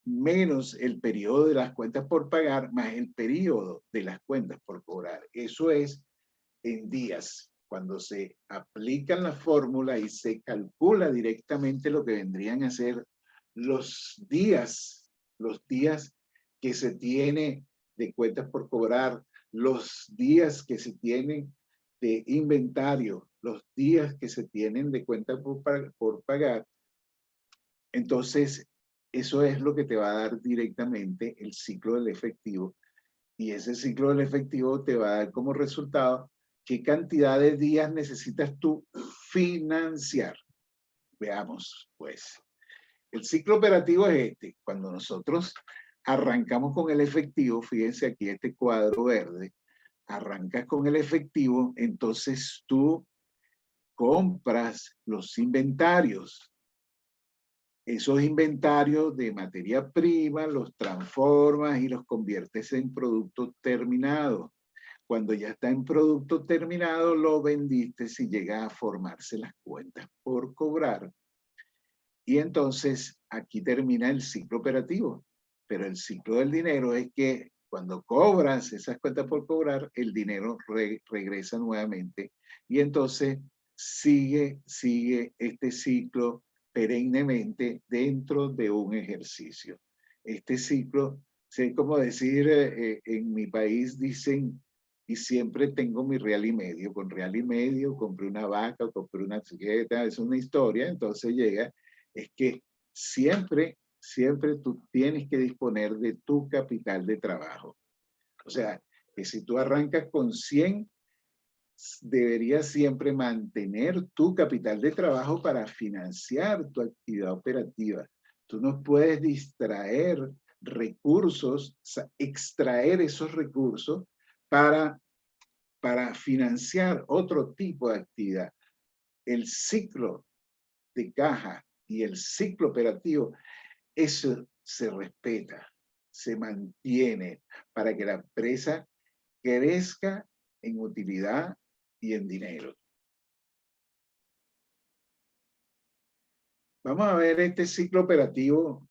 menos el periodo de las cuentas por pagar más el periodo de las cuentas por cobrar. Eso es en días. Cuando se aplica la fórmula y se calcula directamente lo que vendrían a ser los días que se tiene de cuentas por cobrar, los días que se tienen de inventario, los días que se tienen de cuentas por pagar. Entonces, eso es lo que te va a dar directamente el ciclo del efectivo. Y ese ciclo del efectivo te va a dar como resultado qué cantidad de días necesitas tú financiar. Veamos, pues. El ciclo operativo es este. Cuando nosotros arrancamos con el efectivo, fíjense aquí este cuadro verde, arrancas con el efectivo, entonces tú compras los inventarios. Esos inventarios de materia prima los transformas y los conviertes en producto terminado. Cuando ya está en producto terminado, lo vendiste si llega a formarse las cuentas por cobrar. Y entonces aquí termina el ciclo operativo. Pero el ciclo del dinero es que cuando cobras esas cuentas por cobrar, el dinero regresa nuevamente. Y entonces sigue este ciclo perennemente dentro de un ejercicio. Este ciclo, sé como decir, en mi país dicen, y siempre tengo mi real y medio. Con real y medio compré una vaca, compré una chiqueta, es una historia, entonces llega, es que siempre tú tienes que disponer de tu capital de trabajo. O sea, que si tú arrancas con 100, deberías siempre mantener tu capital de trabajo para financiar tu actividad operativa. Tú no puedes distraer recursos, extraer esos recursos para financiar otro tipo de actividad. El ciclo de caja y el ciclo operativo, eso se respeta, se mantiene para que la empresa crezca en utilidad y en dinero. Vamos a ver este ciclo operativo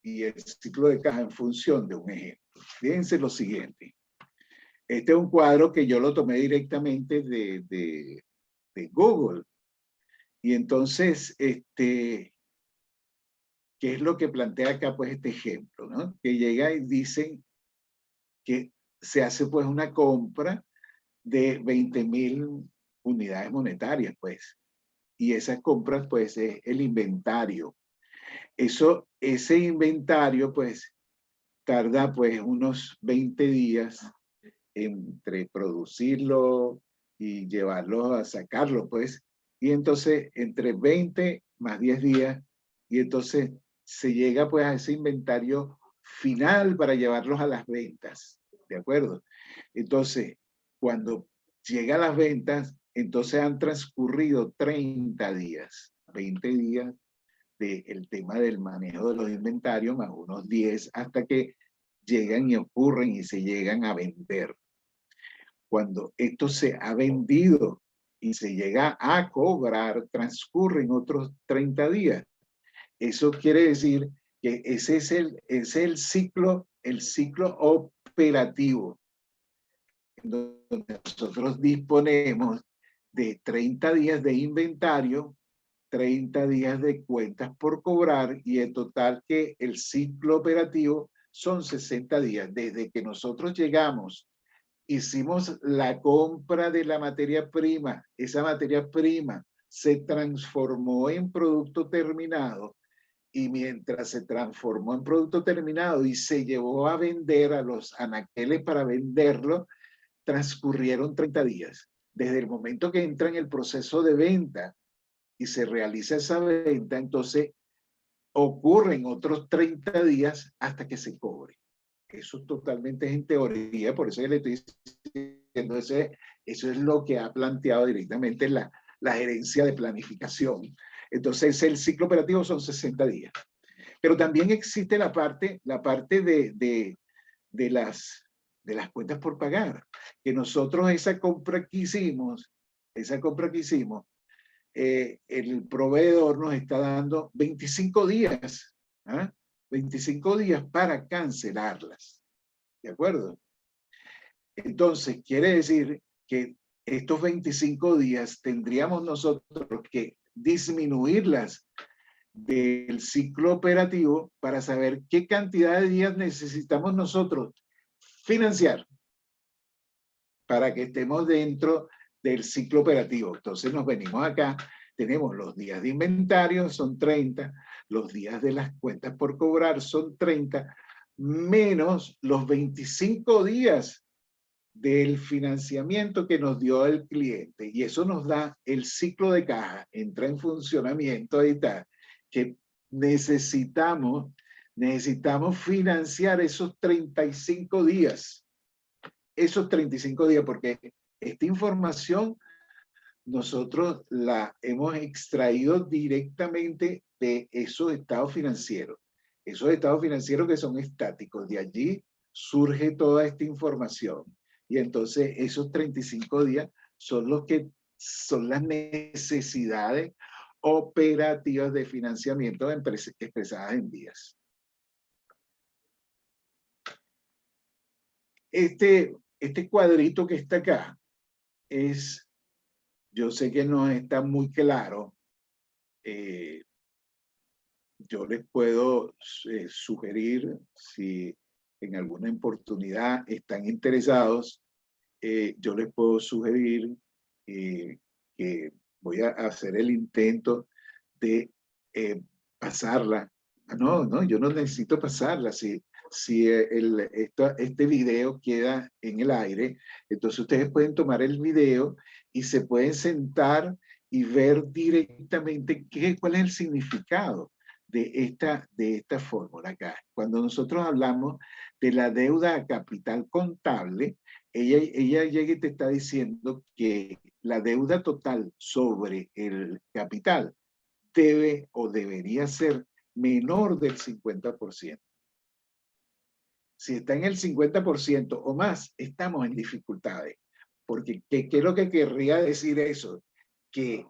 y el ciclo de caja en función de un ejemplo. Fíjense lo siguiente. Este es un cuadro que yo lo tomé directamente de Google. Y entonces, ¿qué es lo que plantea acá pues este ejemplo, ¿no? Que llega y dicen que se hace pues una compra de 20.000 unidades monetarias, pues. Y esas compras pues es el inventario. Ese inventario pues tarda pues unos 20 días entre producirlo y llevarlo a sacarlo, pues. Y entonces, entre 20 más 10 días, y entonces se llega pues a ese inventario final para llevarlos a las ventas, ¿de acuerdo? Entonces, cuando llega a las ventas, entonces han transcurrido 30 días, 20 días del tema del manejo de los inventarios, más unos 10, hasta que llegan y ocurren y se llegan a vender. Cuando esto se ha vendido y se llega a cobrar, transcurren otros 30 días. Eso quiere decir que ese es el ciclo operativo, donde nosotros disponemos de 30 días de inventario, 30 días de cuentas por cobrar, y en total que el ciclo operativo son 60 días. Desde que nosotros llegamos, hicimos la compra de la materia prima, esa materia prima se transformó en producto terminado, y mientras se transformó en producto terminado y se llevó a vender a los anaqueles para venderlo, transcurrieron 30 días. Desde el momento que entra en el proceso de venta y se realiza esa venta, entonces ocurren otros 30 días hasta que se cobre. Eso totalmente es en teoría, por eso yo le estoy diciendo, eso es lo que ha planteado directamente la gerencia de planificación. Entonces el ciclo operativo son 60 días. Pero también existe la parte de las cuentas por pagar, que nosotros esa compra que hicimos, el proveedor nos está dando 25 días, ¿ah? 25 días para cancelarlas, ¿de acuerdo? Entonces, quiere decir que estos 25 días tendríamos nosotros que disminuirlas del ciclo operativo para saber qué cantidad de días necesitamos nosotros financiar para que estemos dentro del ciclo operativo. Entonces nos venimos acá, tenemos los días de inventario, son 30, los días de las cuentas por cobrar son 30, menos los 25 días del financiamiento que nos dio el cliente. Y eso nos da el ciclo de caja, entra en funcionamiento, ahí está, que necesitamos financiar esos 35 días. Esos 35 días, porque esta información nosotros la hemos extraído directamente de esos estados financieros que son estáticos. De allí surge toda esta información. Y entonces esos 35 días son los que son las necesidades operativas de financiamiento expresadas en días. Este cuadrito que está acá es, yo sé que no está muy claro, yo les puedo sugerir, si en alguna oportunidad están interesados, yo les puedo sugerir que voy a hacer el intento de pasarla. No, yo no necesito pasarla. Si este video queda en el aire, entonces ustedes pueden tomar el video y se pueden sentar y ver directamente cuál es el significado de esta fórmula acá. Cuando nosotros hablamos de la deuda a capital contable, ella llega y te está diciendo que la deuda total sobre el capital debe o debería ser menor del 50%. Si está en el 50% o más, estamos en dificultades. Porque, ¿qué es lo que querría decir eso? Que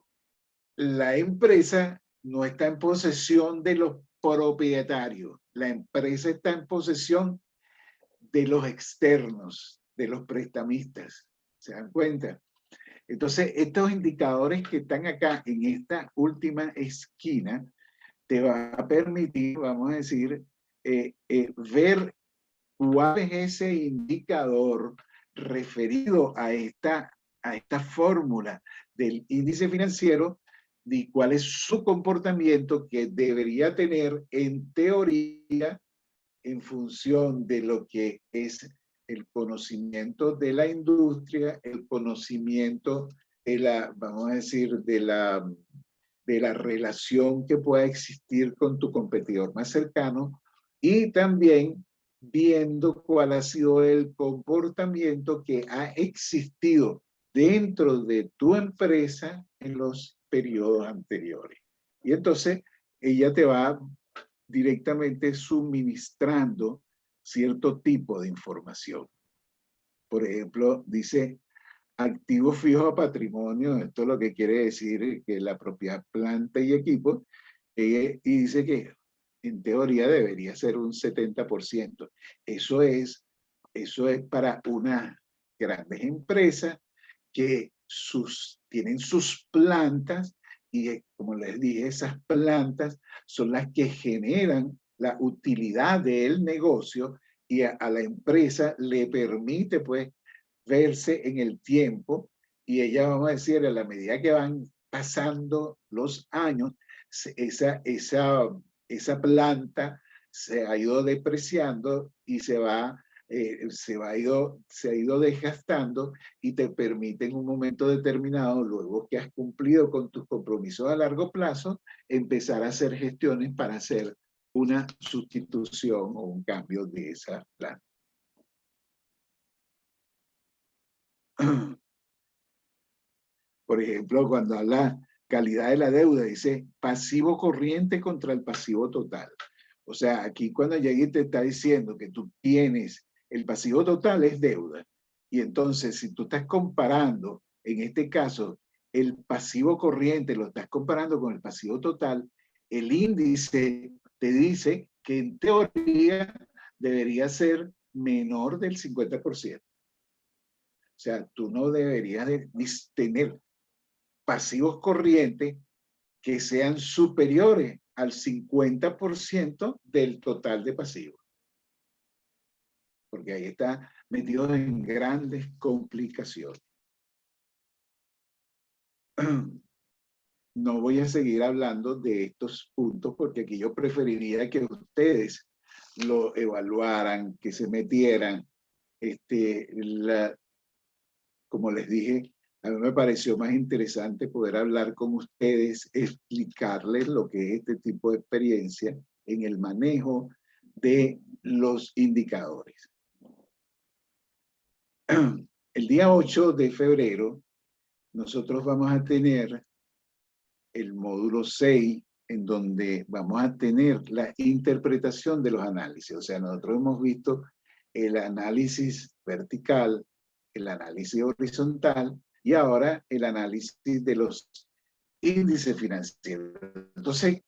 la empresa no está en posesión de los propietarios. La empresa está en posesión de los externos, de los prestamistas. ¿Se dan cuenta? Entonces, estos indicadores que están acá en esta última esquina te va a permitir, vamos a decir, ver cuál es ese indicador referido a esta fórmula del índice financiero y cuál es su comportamiento que debería tener en teoría en función de lo que es el conocimiento de la industria, el conocimiento de la, vamos a decir, de la relación que pueda existir con tu competidor más cercano y también viendo cuál ha sido el comportamiento que ha existido dentro de tu empresa en los periodos anteriores. Y entonces ella te va directamente suministrando cierto tipo de información. Por ejemplo, dice activo fijo a patrimonio, esto es lo que quiere decir que la propiedad planta y equipo, y dice que en teoría debería ser un 70%. Eso es para unas grandes empresas que tienen sus plantas y como les dije, esas plantas son las que generan la utilidad del negocio y a la empresa le permite pues verse en el tiempo y ella, vamos a decir, a la medida que van pasando los años, esa planta se ha ido depreciando y se ha ido desgastando y te permite en un momento determinado, luego que has cumplido con tus compromisos a largo plazo, empezar a hacer gestiones para hacer una sustitución o un cambio de esa planta. Por ejemplo, cuando habla calidad de la deuda, dice pasivo corriente contra el pasivo total. O sea, aquí cuando llegue te está diciendo que tú tienes el pasivo total es deuda. Y entonces, si tú estás comparando, en este caso, el pasivo corriente lo estás comparando con el pasivo total, el índice te dice que en teoría debería ser menor del 50%. O sea, tú no deberías de tener pasivos corrientes que sean superiores al 50% del total de pasivos. Porque ahí está metido en grandes complicaciones. No voy a seguir hablando de estos puntos porque aquí yo preferiría que ustedes lo evaluaran, que se metieran. Como les dije, a mí me pareció más interesante poder hablar con ustedes, explicarles lo que es este tipo de experiencia en el manejo de los indicadores. El día 8 de febrero, nosotros vamos a tener el módulo 6, en donde vamos a tener la interpretación de los análisis. O sea, nosotros hemos visto el análisis vertical, el análisis horizontal y ahora el análisis de los índices financieros. Entonces,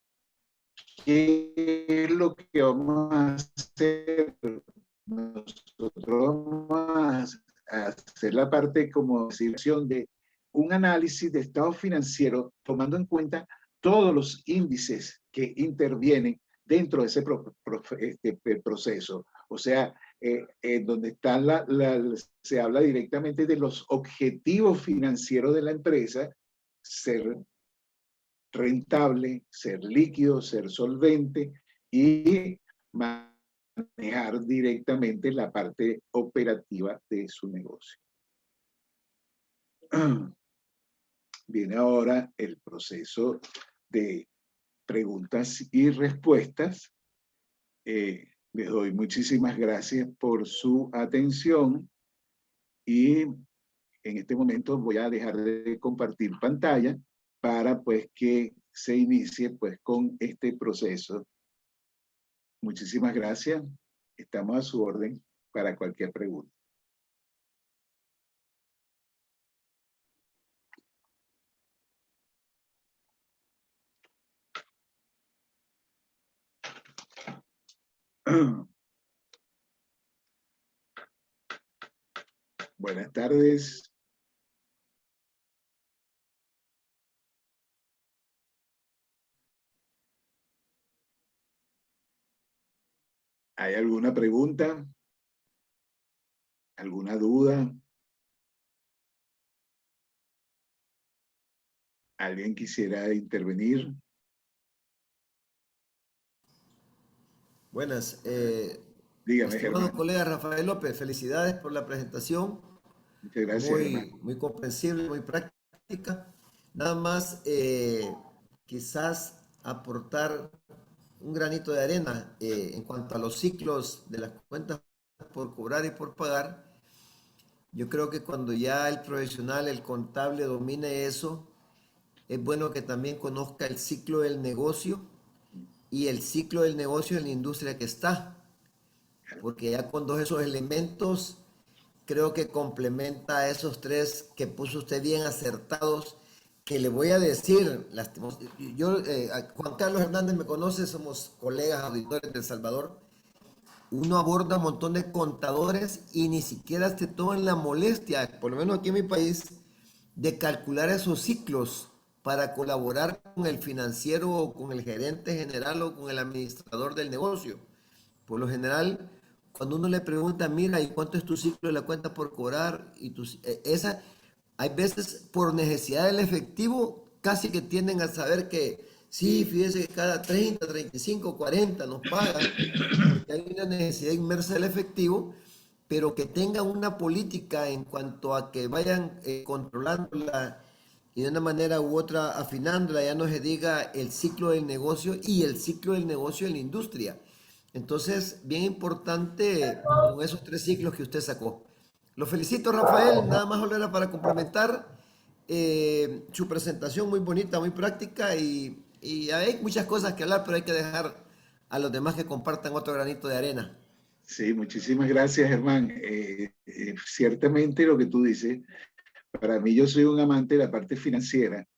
¿qué es lo que vamos a hacer? Nosotros vamos a hacer la parte como decisión de un análisis de estado financiero tomando en cuenta todos los índices que intervienen dentro de ese proceso. O sea, donde está se habla directamente de los objetivos financieros de la empresa, ser rentable, ser líquido, ser solvente y manejar directamente la parte operativa de su negocio. Viene ahora el proceso de preguntas y respuestas. Les doy muchísimas gracias por su atención y en este momento voy a dejar de compartir pantalla para pues que se inicie pues con este proceso. Muchísimas gracias. Estamos a su orden para cualquier pregunta. Buenas tardes. ¿Hay alguna pregunta? ¿Alguna duda? ¿Alguien quisiera intervenir? Buenas. Dígame, Estimado Germán. colega Rafael López, felicidades por la presentación. Muchas gracias, Germán. Muy comprensible, muy práctica. Nada más, quizás aportar un granito de arena en cuanto a los ciclos de las cuentas por cobrar y por pagar. Yo creo que cuando ya el profesional, el contable domine eso, es bueno que también conozca el ciclo del negocio y el ciclo del negocio en la industria que está, porque ya con dos de esos elementos creo que complementa a esos tres que puso usted bien acertados, que le voy a decir, yo, Juan Carlos Hernández me conoce, somos colegas auditores de El Salvador, uno aborda un montón de contadores y ni siquiera se toman la molestia, por lo menos aquí en mi país, de calcular esos ciclos para colaborar con el financiero o con el gerente general o con el administrador del negocio. Por lo general, cuando uno le pregunta, mira, ¿y cuánto es tu ciclo de la cuenta por cobrar? Esa, hay veces por necesidad del efectivo, casi que tienden a saber que sí, fíjese que cada 30, 35, 40 nos pagan, porque hay una necesidad inmersa del efectivo, pero que tengan una política en cuanto a que vayan controlándola y de una manera u otra afinándola, ya no se diga el ciclo del negocio y el ciclo del negocio en la industria. Entonces, bien importante con esos tres ciclos que usted sacó. Lo felicito, Rafael. Nada más era para complementar su presentación muy bonita, muy práctica y hay muchas cosas que hablar, pero hay que dejar a los demás que compartan otro granito de arena. Sí, muchísimas gracias, Germán. Ciertamente lo que tú dices, para mí yo soy un amante de la parte financiera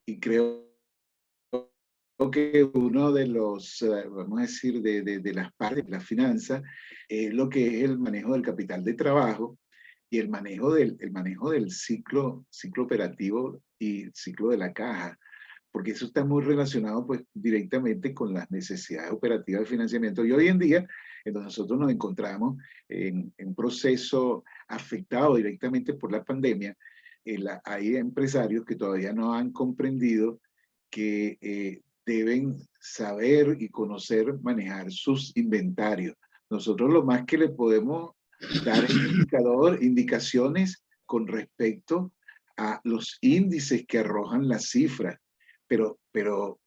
y creo que uno de los, vamos a decir, de las partes de la finanza es lo que es el manejo del capital de trabajo y el manejo del ciclo operativo y ciclo de la caja, porque eso está muy relacionado pues directamente con las necesidades operativas de financiamiento. Y hoy en día, en donde nosotros nos encontramos en un proceso afectado directamente por la pandemia, hay empresarios que todavía no han comprendido que deben saber y conocer manejar sus inventarios. Nosotros lo más que le podemos dar indicaciones con respecto a los índices que arrojan las cifras, pero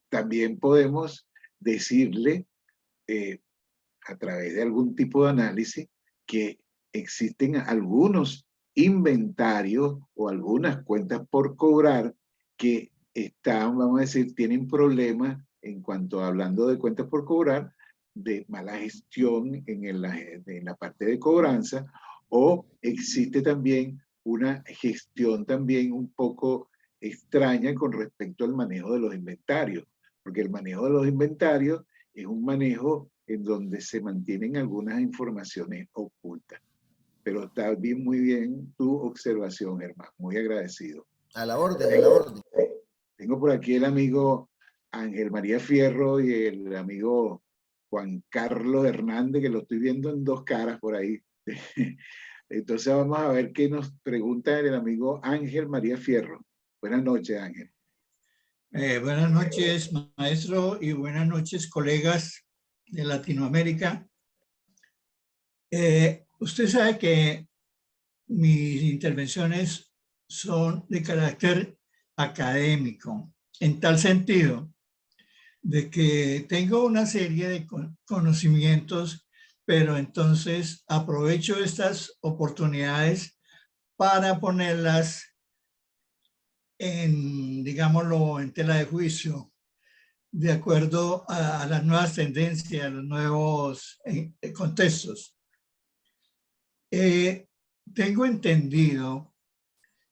también podemos decirle a través de algún tipo de análisis que existen algunos inventarios o algunas cuentas por cobrar que están, vamos a decir, tienen problemas en cuanto a, hablando de cuentas por cobrar, de mala gestión en la parte de cobranza, o existe también una gestión también un poco extraña con respecto al manejo de los inventarios, porque el manejo de los inventarios es un manejo en donde se mantienen algunas informaciones ocultas. Pero está bien, muy bien tu observación, Germán. Muy agradecido. A la orden, a la orden. Tengo por aquí el amigo Ángel María Fierro y el amigo Juan Carlos Hernández, que lo estoy viendo en dos caras por ahí. Entonces vamos a ver qué nos pregunta el amigo Ángel María Fierro. Buenas noches, Ángel. Buenas noches, maestro, y buenas noches, colegas de Latinoamérica. Usted sabe que mis intervenciones son de carácter académico, en tal sentido de que tengo una serie de conocimientos, pero entonces aprovecho estas oportunidades para ponerlas en, digámoslo, en tela de juicio, de acuerdo a las nuevas tendencias, a los nuevos contextos. Tengo entendido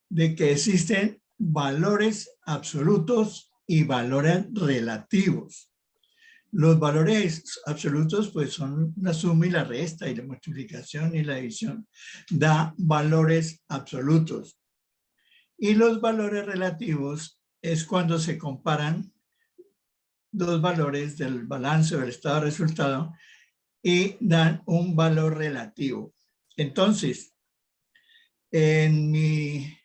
de que existen valores absolutos y valores relativos. Los valores absolutos pues son la suma y la resta y la multiplicación y la división. Da valores absolutos. Y los valores relativos es cuando se comparan dos valores del balance o del estado de resultado y dan un valor relativo. Entonces, en mi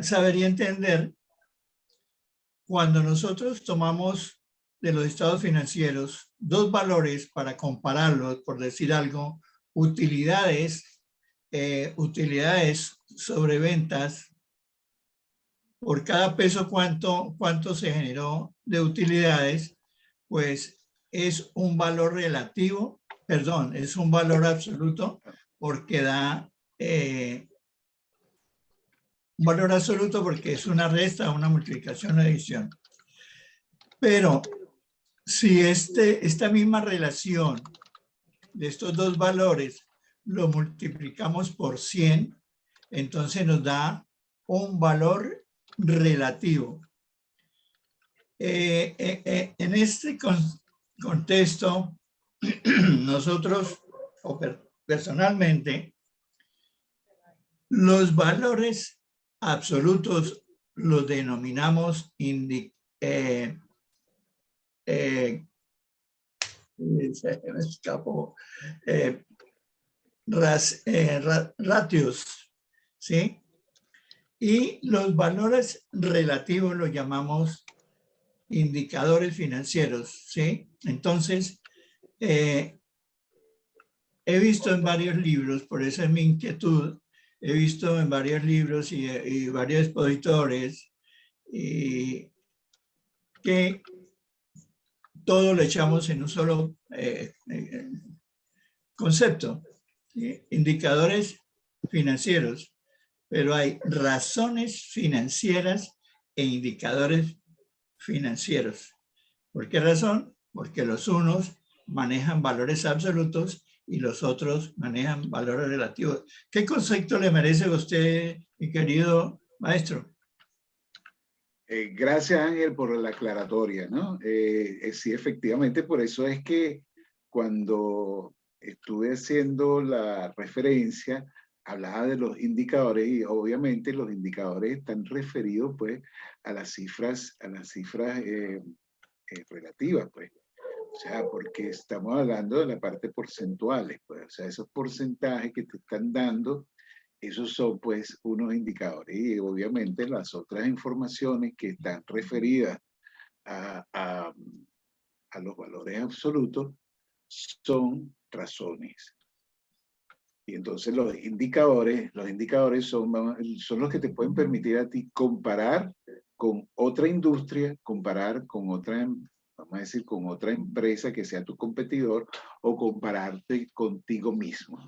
saber y entender, cuando nosotros tomamos de los estados financieros dos valores para compararlos, por decir algo, utilidades sobre ventas, por cada peso cuánto se generó de utilidades, pues es un valor relativo, perdón, es un valor absoluto porque da un valor absoluto porque es una resta, una multiplicación o adición. Pero si esta misma relación de estos dos valores lo multiplicamos por 100, entonces nos da un valor relativo. En este contexto, nosotros, o personalmente, los valores absolutos los denominamos ratios, ¿sí? Y los valores relativos los llamamos indicadores financieros, ¿sí? Entonces, he visto en varios libros, por eso es mi inquietud, he visto en varios libros y varios expositores que todo lo echamos en un solo concepto, indicadores financieros, pero hay razones financieras e indicadores financieros. ¿Por qué razón? Porque los unos manejan valores absolutos y los otros manejan valores relativos. ¿Qué concepto le merece a usted, mi querido maestro? Gracias, Ángel, por la aclaratoria, ¿no? Sí, efectivamente, por eso es que cuando estuve haciendo la referencia, hablaba de los indicadores y obviamente los indicadores están referidos, pues, a las cifras relativas, pues. O sea, porque estamos hablando de la parte porcentuales, pues, o sea, esos porcentajes que te están dando, esos son pues unos indicadores y obviamente las otras informaciones que están referidas a los valores absolutos son razones. Y entonces los indicadores son los que te pueden permitir a ti comparar con otra industria, comparar con otra, vamos a decir, con otra empresa que sea tu competidor o compararte contigo mismo,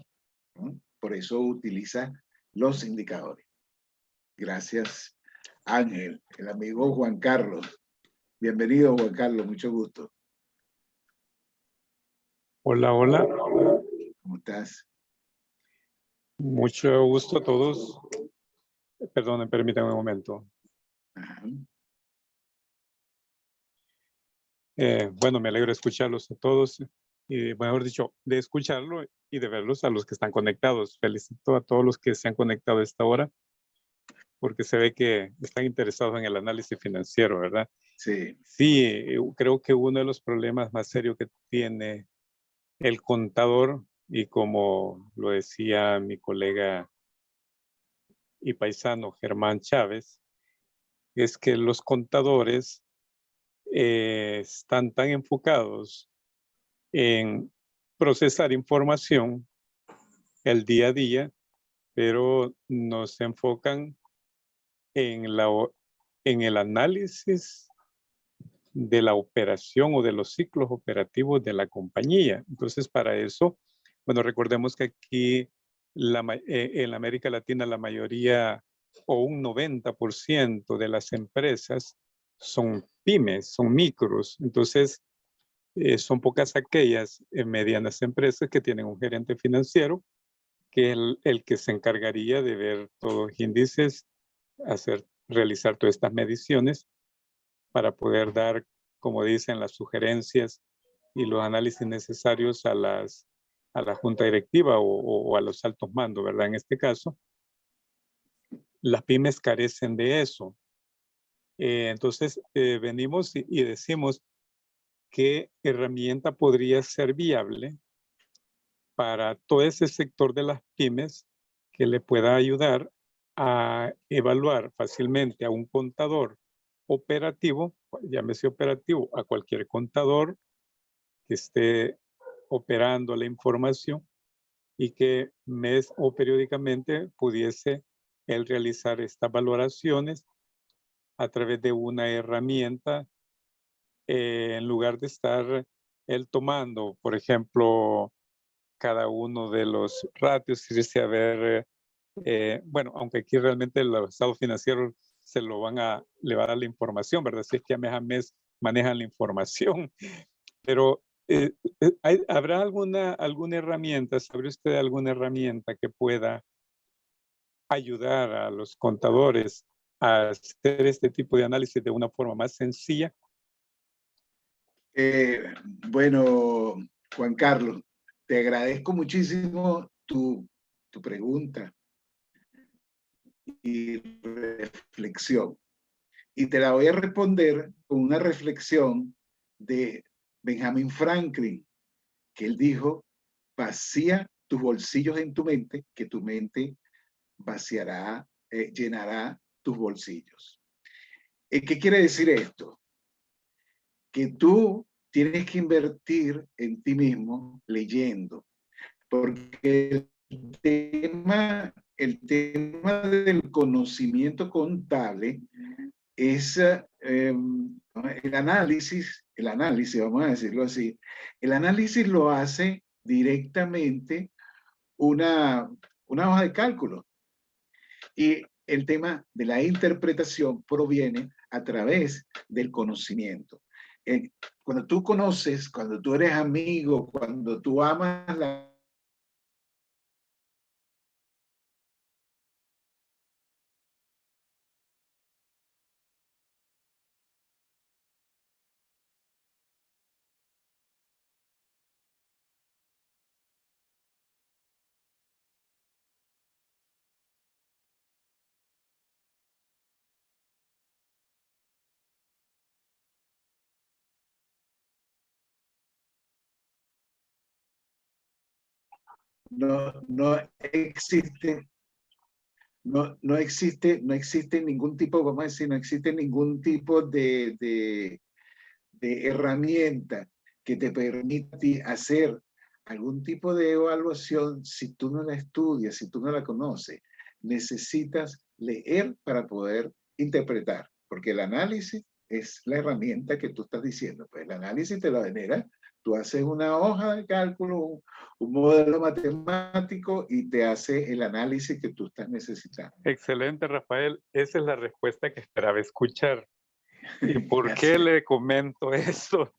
¿no? Por eso utiliza los indicadores. Gracias, Ángel. El amigo Juan Carlos. Bienvenido, Juan Carlos. Mucho gusto. Hola, hola. ¿Cómo estás? Mucho gusto a todos. Perdón, permítanme un momento. Ajá. Bueno, me alegro de escucharlos a todos. Y mejor dicho, de escucharlo y de verlos a los que están conectados. Felicito a todos los que se han conectado a esta hora, porque se ve que están interesados en el análisis financiero, ¿verdad? Sí. Sí, creo que uno de los problemas más serios que tiene el contador, y como lo decía mi colega y paisano Germán Chávez, es que los contadores están tan enfocados en procesar información el día a día, pero no se enfocan en el análisis de la operación o de los ciclos operativos de la compañía. Entonces, para eso, bueno, recordemos que aquí en América Latina la mayoría o un 90% de las empresas son pymes, son micros. Entonces, son pocas aquellas medianas empresas que tienen un gerente financiero que es el que se encargaría de ver todos los índices, realizar todas estas mediciones para poder dar, como dicen, las sugerencias y los análisis necesarios a la junta directiva o a los altos mandos, ¿verdad? En este caso, las pymes carecen de eso. Entonces, venimos y decimos qué herramienta podría ser viable para todo ese sector de las pymes que le pueda ayudar a evaluar fácilmente a un contador operativo, llámese operativo, a cualquier contador que esté operando la información y que mes o periódicamente pudiese él realizar estas valoraciones a través de una herramienta, en lugar de estar él tomando, por ejemplo, cada uno de los ratios, irse a ver, bueno, aunque aquí realmente los estados financieros le van a dar la información, ¿verdad? Si es que mes a mes manejan la información, pero ¿habrá alguna herramienta, sabe usted de alguna herramienta que pueda ayudar a los contadores a hacer este tipo de análisis de una forma más sencilla? Bueno, Juan Carlos, te agradezco muchísimo tu pregunta y reflexión. Y te la voy a responder con una reflexión de Benjamin Franklin, que él dijo: vacía tus bolsillos en tu mente, que tu mente vaciará, llenará tus bolsillos. ¿Qué quiere decir esto? Que tú tienes que invertir en ti mismo leyendo, porque el tema del conocimiento contable es el análisis, vamos a decirlo así, el análisis lo hace directamente una hoja de cálculo. Y el tema de la interpretación proviene a través del conocimiento. Cuando tú conoces, cuando tú eres amigo, cuando tú amas la no existe, no existe ningún tipo, vamos a decir, no existe ningún tipo de herramienta que te permita hacer algún tipo de evaluación si tú no la estudias, si tú no la conoces. Necesitas leer para poder interpretar, porque el análisis es la herramienta que tú estás diciendo. Pues el análisis te lo genera. Tú haces una hoja de cálculo, un modelo matemático y te hace el análisis que tú estás necesitando. Excelente, Rafael. Esa es la respuesta que esperaba escuchar. ¿Y por qué le comento eso?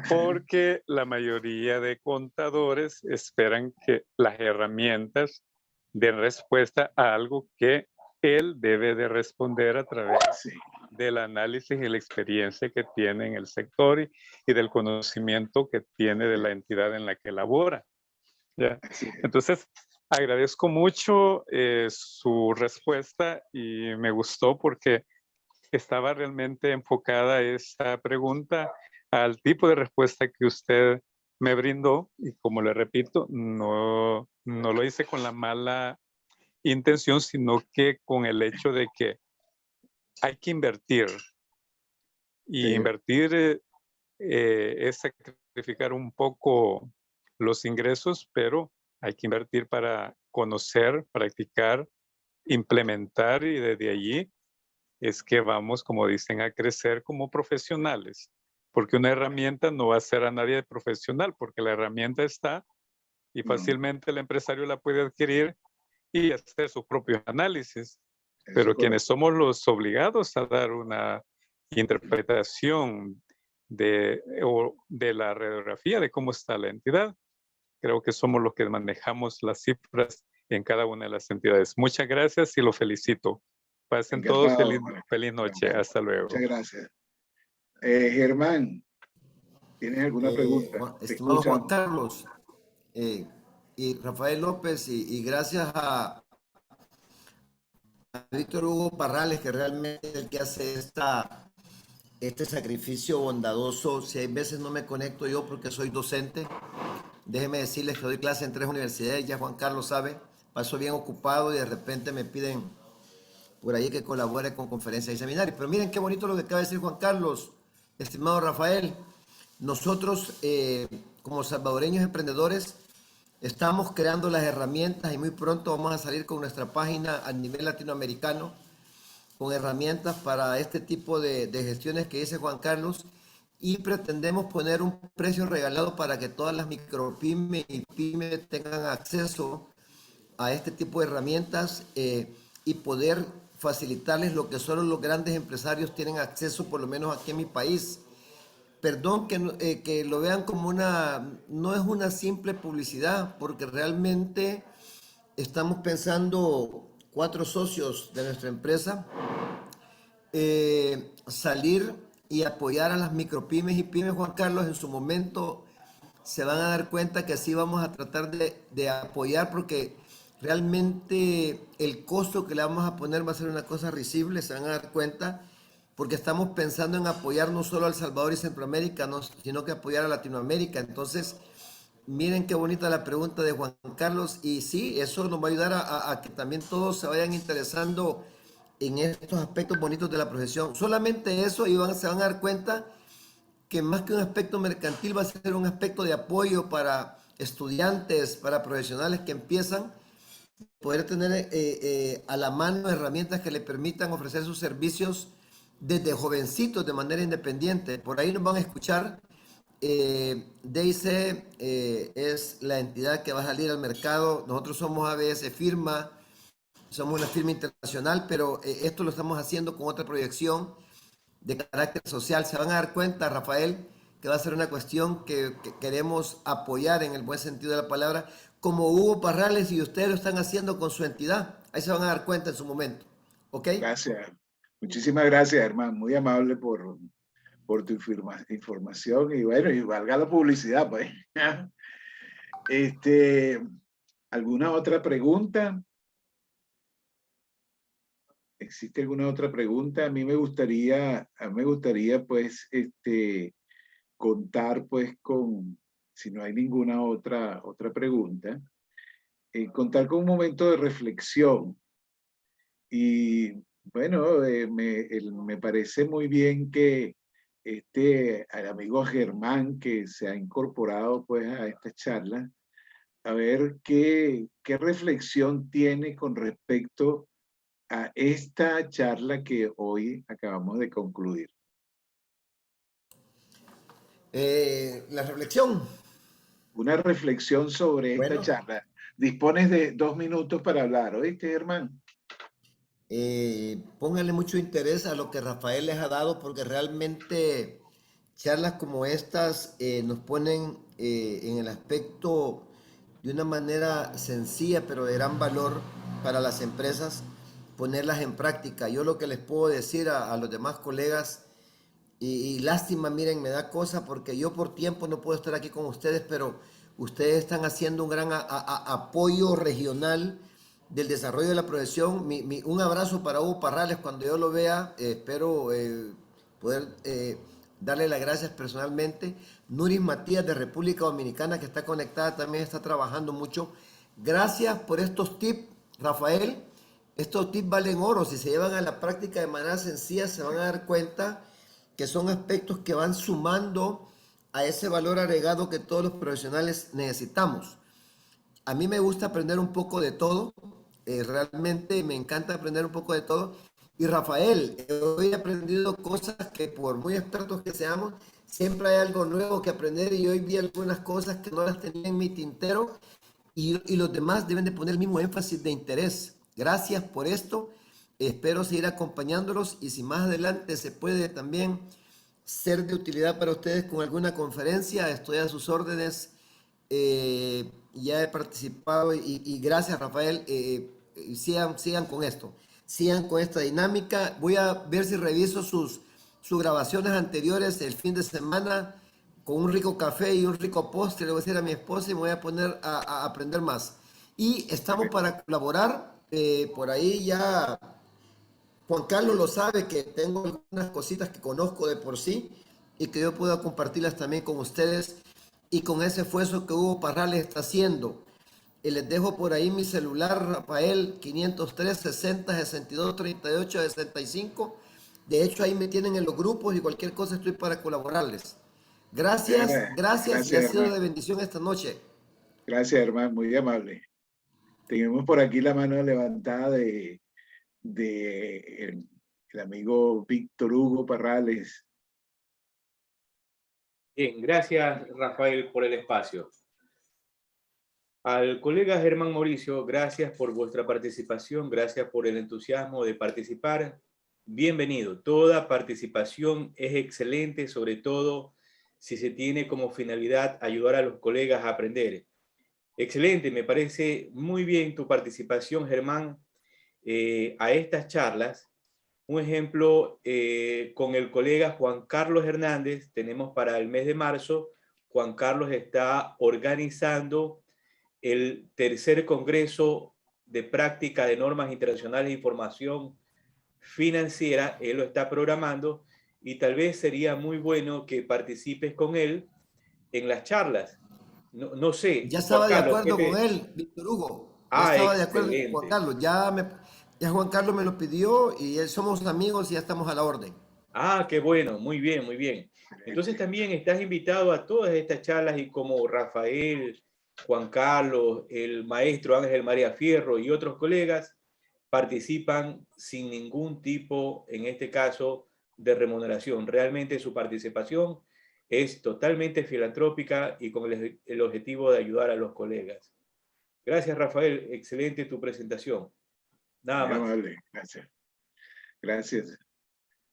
Porque la mayoría de contadores esperan que las herramientas den respuesta a algo que él debe de responder a través del análisis y la experiencia que tiene en el sector y del conocimiento que tiene de la entidad en la que labora. ¿Ya? Entonces, agradezco mucho su respuesta y me gustó porque estaba realmente enfocada esa pregunta al tipo de respuesta que usted me brindó y como le repito, no lo hice con la mala intención, sino que con el hecho de que hay que invertir y invertir es sacrificar un poco los ingresos, pero hay que invertir para conocer, practicar, implementar y desde allí es que vamos, como dicen, a crecer como profesionales, porque una herramienta no va a hacer a nadie profesional, porque la herramienta está y fácilmente el empresario la puede adquirir y hacer sus propios análisis, pero quienes somos los obligados a dar una interpretación de la radiografía de cómo está la entidad, creo que somos los que manejamos las cifras en cada una de las entidades. Muchas gracias y lo felicito. Pasen todos feliz noche. Hasta luego. Muchas gracias. Germán, ¿tienes alguna pregunta? Estimado Juan Carlos y Rafael López, y gracias Víctor Hugo Parrales, que realmente es el que hace este sacrificio bondadoso. Si hay veces no me conecto yo porque soy docente, déjenme decirles que doy clase en 3 universidades, ya Juan Carlos sabe, paso bien ocupado y de repente me piden por ahí que colabore con conferencias y seminarios. Pero miren qué bonito lo que acaba de decir Juan Carlos, estimado Rafael. Nosotros, como salvadoreños emprendedores, estamos creando las herramientas y muy pronto vamos a salir con nuestra página a nivel latinoamericano con herramientas para este tipo de gestiones que dice Juan Carlos, y pretendemos poner un precio regalado para que todas las micropymes y pymes tengan acceso a este tipo de herramientas y poder facilitarles lo que solo los grandes empresarios tienen acceso, por lo menos aquí en mi país. Perdón que lo vean como no es una simple publicidad, porque realmente estamos pensando 4 socios de nuestra empresa salir y apoyar a las micropymes y pymes. Juan Carlos, en su momento se van a dar cuenta que así vamos a tratar de apoyar, porque realmente el costo que le vamos a poner va a ser una cosa risible, se van a dar cuenta, porque estamos pensando en apoyar no solo a El Salvador y Centroamérica, sino que apoyar a Latinoamérica. Entonces, miren qué bonita la pregunta de Juan Carlos, y sí, eso nos va a ayudar a que también todos se vayan interesando en estos aspectos bonitos de la profesión. Solamente eso, y se van a dar cuenta que más que un aspecto mercantil va a ser un aspecto de apoyo para estudiantes, para profesionales que empiezan, poder tener a la mano herramientas que le permitan ofrecer sus servicios desde jovencitos de manera independiente. Por ahí nos van a escuchar. DIC es la entidad que va a salir al mercado. Nosotros somos ABS Firma, somos una firma internacional, pero esto lo estamos haciendo con otra proyección de carácter social. Se van a dar cuenta, Rafael, que va a ser una cuestión que queremos apoyar en el buen sentido de la palabra, como Hugo Parrales y ustedes lo están haciendo con su entidad. Ahí se van a dar cuenta en su momento. ¿Ok? Gracias. Muchísimas gracias, hermano. Muy amable por tu información, y bueno, y valga la publicidad, pues. ¿Alguna otra pregunta? ¿Existe alguna otra pregunta? A mí me gustaría pues, contar pues con, si no hay ninguna otra pregunta, contar con un momento de reflexión. Y bueno, me parece muy bien que al amigo Germán, que se ha incorporado pues a esta charla, a ver qué reflexión tiene con respecto a esta charla que hoy acabamos de concluir. La reflexión. Una reflexión sobre esta charla. Dispones de 2 minutos para hablar, ¿oíste, Germán? Pónganle mucho interés a lo que Rafael les ha dado, porque realmente charlas como estas nos ponen en el aspecto de una manera sencilla pero de gran valor para las empresas, ponerlas en práctica. Yo lo que les puedo decir a los demás colegas, y lástima, miren, me da cosa porque yo por tiempo no puedo estar aquí con ustedes, pero ustedes están haciendo un gran apoyo regional del desarrollo de la profesión. Un abrazo para Hugo Parrales cuando yo lo vea. Espero poder darle las gracias personalmente. Nuris Matías de República Dominicana, que está conectada, también está trabajando mucho. Gracias por estos tips, Rafael. Estos tips valen oro. Si se llevan a la práctica de manera sencilla, se van a dar cuenta que son aspectos que van sumando a ese valor agregado que todos los profesionales necesitamos. A mí me gusta aprender un poco de todo, realmente me encanta aprender un poco de todo. Y Rafael, hoy he aprendido cosas que por muy expertos que seamos, siempre hay algo nuevo que aprender, y hoy vi algunas cosas que no las tenía en mi tintero, y los demás deben de poner el mismo énfasis de interés. Gracias por esto. Espero seguir acompañándolos, y si más adelante se puede también ser de utilidad para ustedes con alguna conferencia, estoy a sus órdenes. Ya he participado y gracias, Rafael. Sigan con esto, sigan con esta dinámica. Voy a ver si reviso sus grabaciones anteriores el fin de semana con un rico café y un rico postre. Le voy a decir a mi esposa y me voy a poner a aprender más. Y estamos para colaborar. Por ahí ya Juan Carlos lo sabe, que tengo algunas cositas que conozco de por sí y que yo puedo compartirlas también con ustedes y con ese esfuerzo que Hugo Parrales está haciendo. Y les dejo por ahí mi celular, Rafael, 503 60 62 38 65. De hecho, ahí me tienen en los grupos y cualquier cosa estoy para colaborarles. Gracias, gracias y ha Gracias, sido de hermano. bendición esta noche. Gracias, hermano. Muy amable. Tenemos por aquí la mano levantada de el amigo Víctor Hugo Parrales. Bien, gracias Rafael por el espacio. Al colega Germán Mauricio, gracias por vuestra participación, gracias por el entusiasmo de participar. Bienvenido. Toda participación es excelente, sobre todo si se tiene como finalidad ayudar a los colegas a aprender. Excelente, me parece muy bien tu participación, Germán, a estas charlas. Un ejemplo, con el colega Juan Carlos Hernández, tenemos para el mes de marzo, Juan Carlos está organizando el tercer Congreso de Práctica de Normas Internacionales de Información Financiera. Él lo está programando y tal vez sería muy bueno que participes con él en las charlas. No sé, Ya Juan estaba de Carlos, ¿qué acuerdo con te...? él, Víctor Hugo. Ya Ah, estaba de acuerdo con Juan excelente. Carlos. Ya Juan Carlos me lo pidió y somos amigos y ya estamos a la orden. Ah, qué bueno, muy bien, muy bien. Entonces también estás invitado a todas estas charlas y como Rafael, Juan Carlos, el maestro Ángel María Fierro y otros colegas participan sin ningún tipo, en este caso, de remuneración. Realmente su participación es totalmente filantrópica y con el objetivo de ayudar a los colegas. Gracias, Rafael. Excelente tu presentación. Nada Muy más. amable. Gracias. Gracias.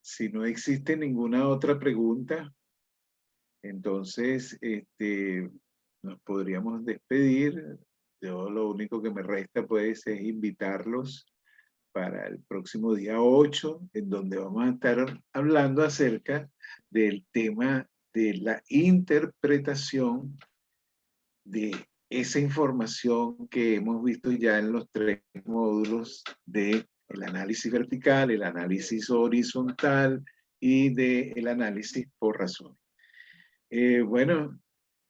Si no existe ninguna otra pregunta, entonces nos podríamos despedir. Yo lo único que me resta pues es invitarlos para el próximo día 8, en donde vamos a estar hablando acerca del tema de la interpretación de esa información que hemos visto ya en los 3 módulos del análisis vertical, el análisis horizontal y del análisis por razón. Bueno,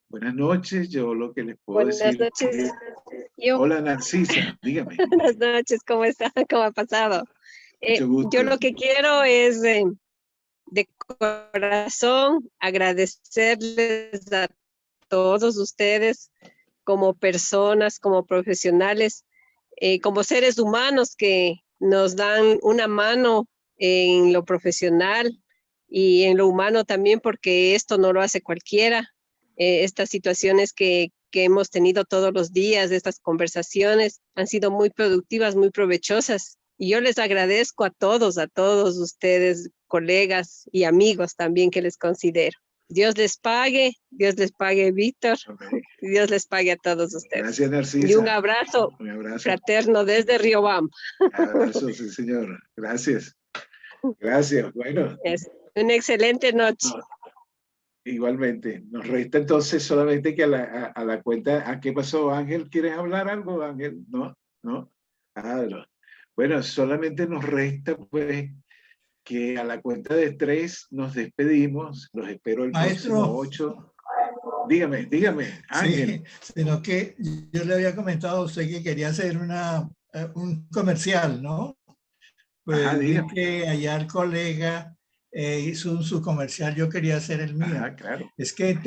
buenas noches. Yo lo que les puedo Buenas decir noches. es... Yo, Hola, Narcisa, dígame. buenas noches, ¿cómo está? ¿Cómo ha pasado? Mucho gusto. Yo lo que quiero es de corazón agradecerles a todos ustedes como personas, como profesionales, como seres humanos que nos dan una mano en lo profesional y en lo humano también, porque esto no lo hace cualquiera. Estas situaciones que hemos tenido todos los días, estas conversaciones, han sido muy productivas, muy provechosas. Y yo les agradezco a todos ustedes, colegas y amigos también que les considero. Dios les pague, Víctor, Okay. Dios les pague a todos ustedes. Gracias, Narcisa. Y un abrazo fraterno desde Riobamba. Abrazo, sí, señor. Gracias. Gracias. Bueno. Es una excelente noche. No, igualmente. Nos resta entonces solamente que a la cuenta, ¿a qué pasó, Ángel? ¿Quieres hablar algo, Ángel? No, no. Ah, no. Bueno, solamente nos resta pues que a la cuenta de 3 nos despedimos. Los espero el Maestro, próximo 8. Dígame, Ángel. Sí, sino que yo le había comentado a usted que quería hacer un comercial, ¿no? Pues Ajá, vi dígame. que allá el colega hizo su comercial, yo quería hacer el mío. Ajá, claro. Es que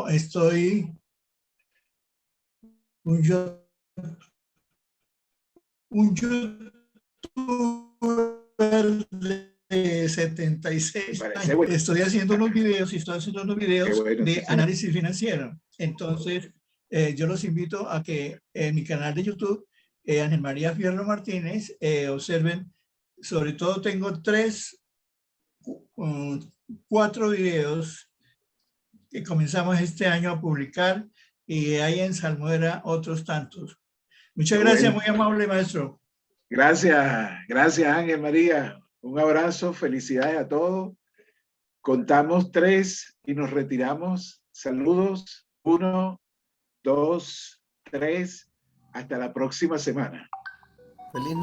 estoy un youtuber de 76 años. Bueno. Estoy haciendo unos videos Bueno, de sí, análisis financiero. Entonces, yo los invito a que en mi canal de YouTube, Ángel María Fierro Martínez, observen, sobre todo tengo 4 videos que comenzamos este año a publicar y hay en Salmuera otros tantos. Muchas gracias, muy amable, maestro. Gracias Ángel María. Un abrazo, felicidades a todos. Contamos 3 y nos retiramos. Saludos. 1, 2, 3. Hasta la próxima semana. Feliz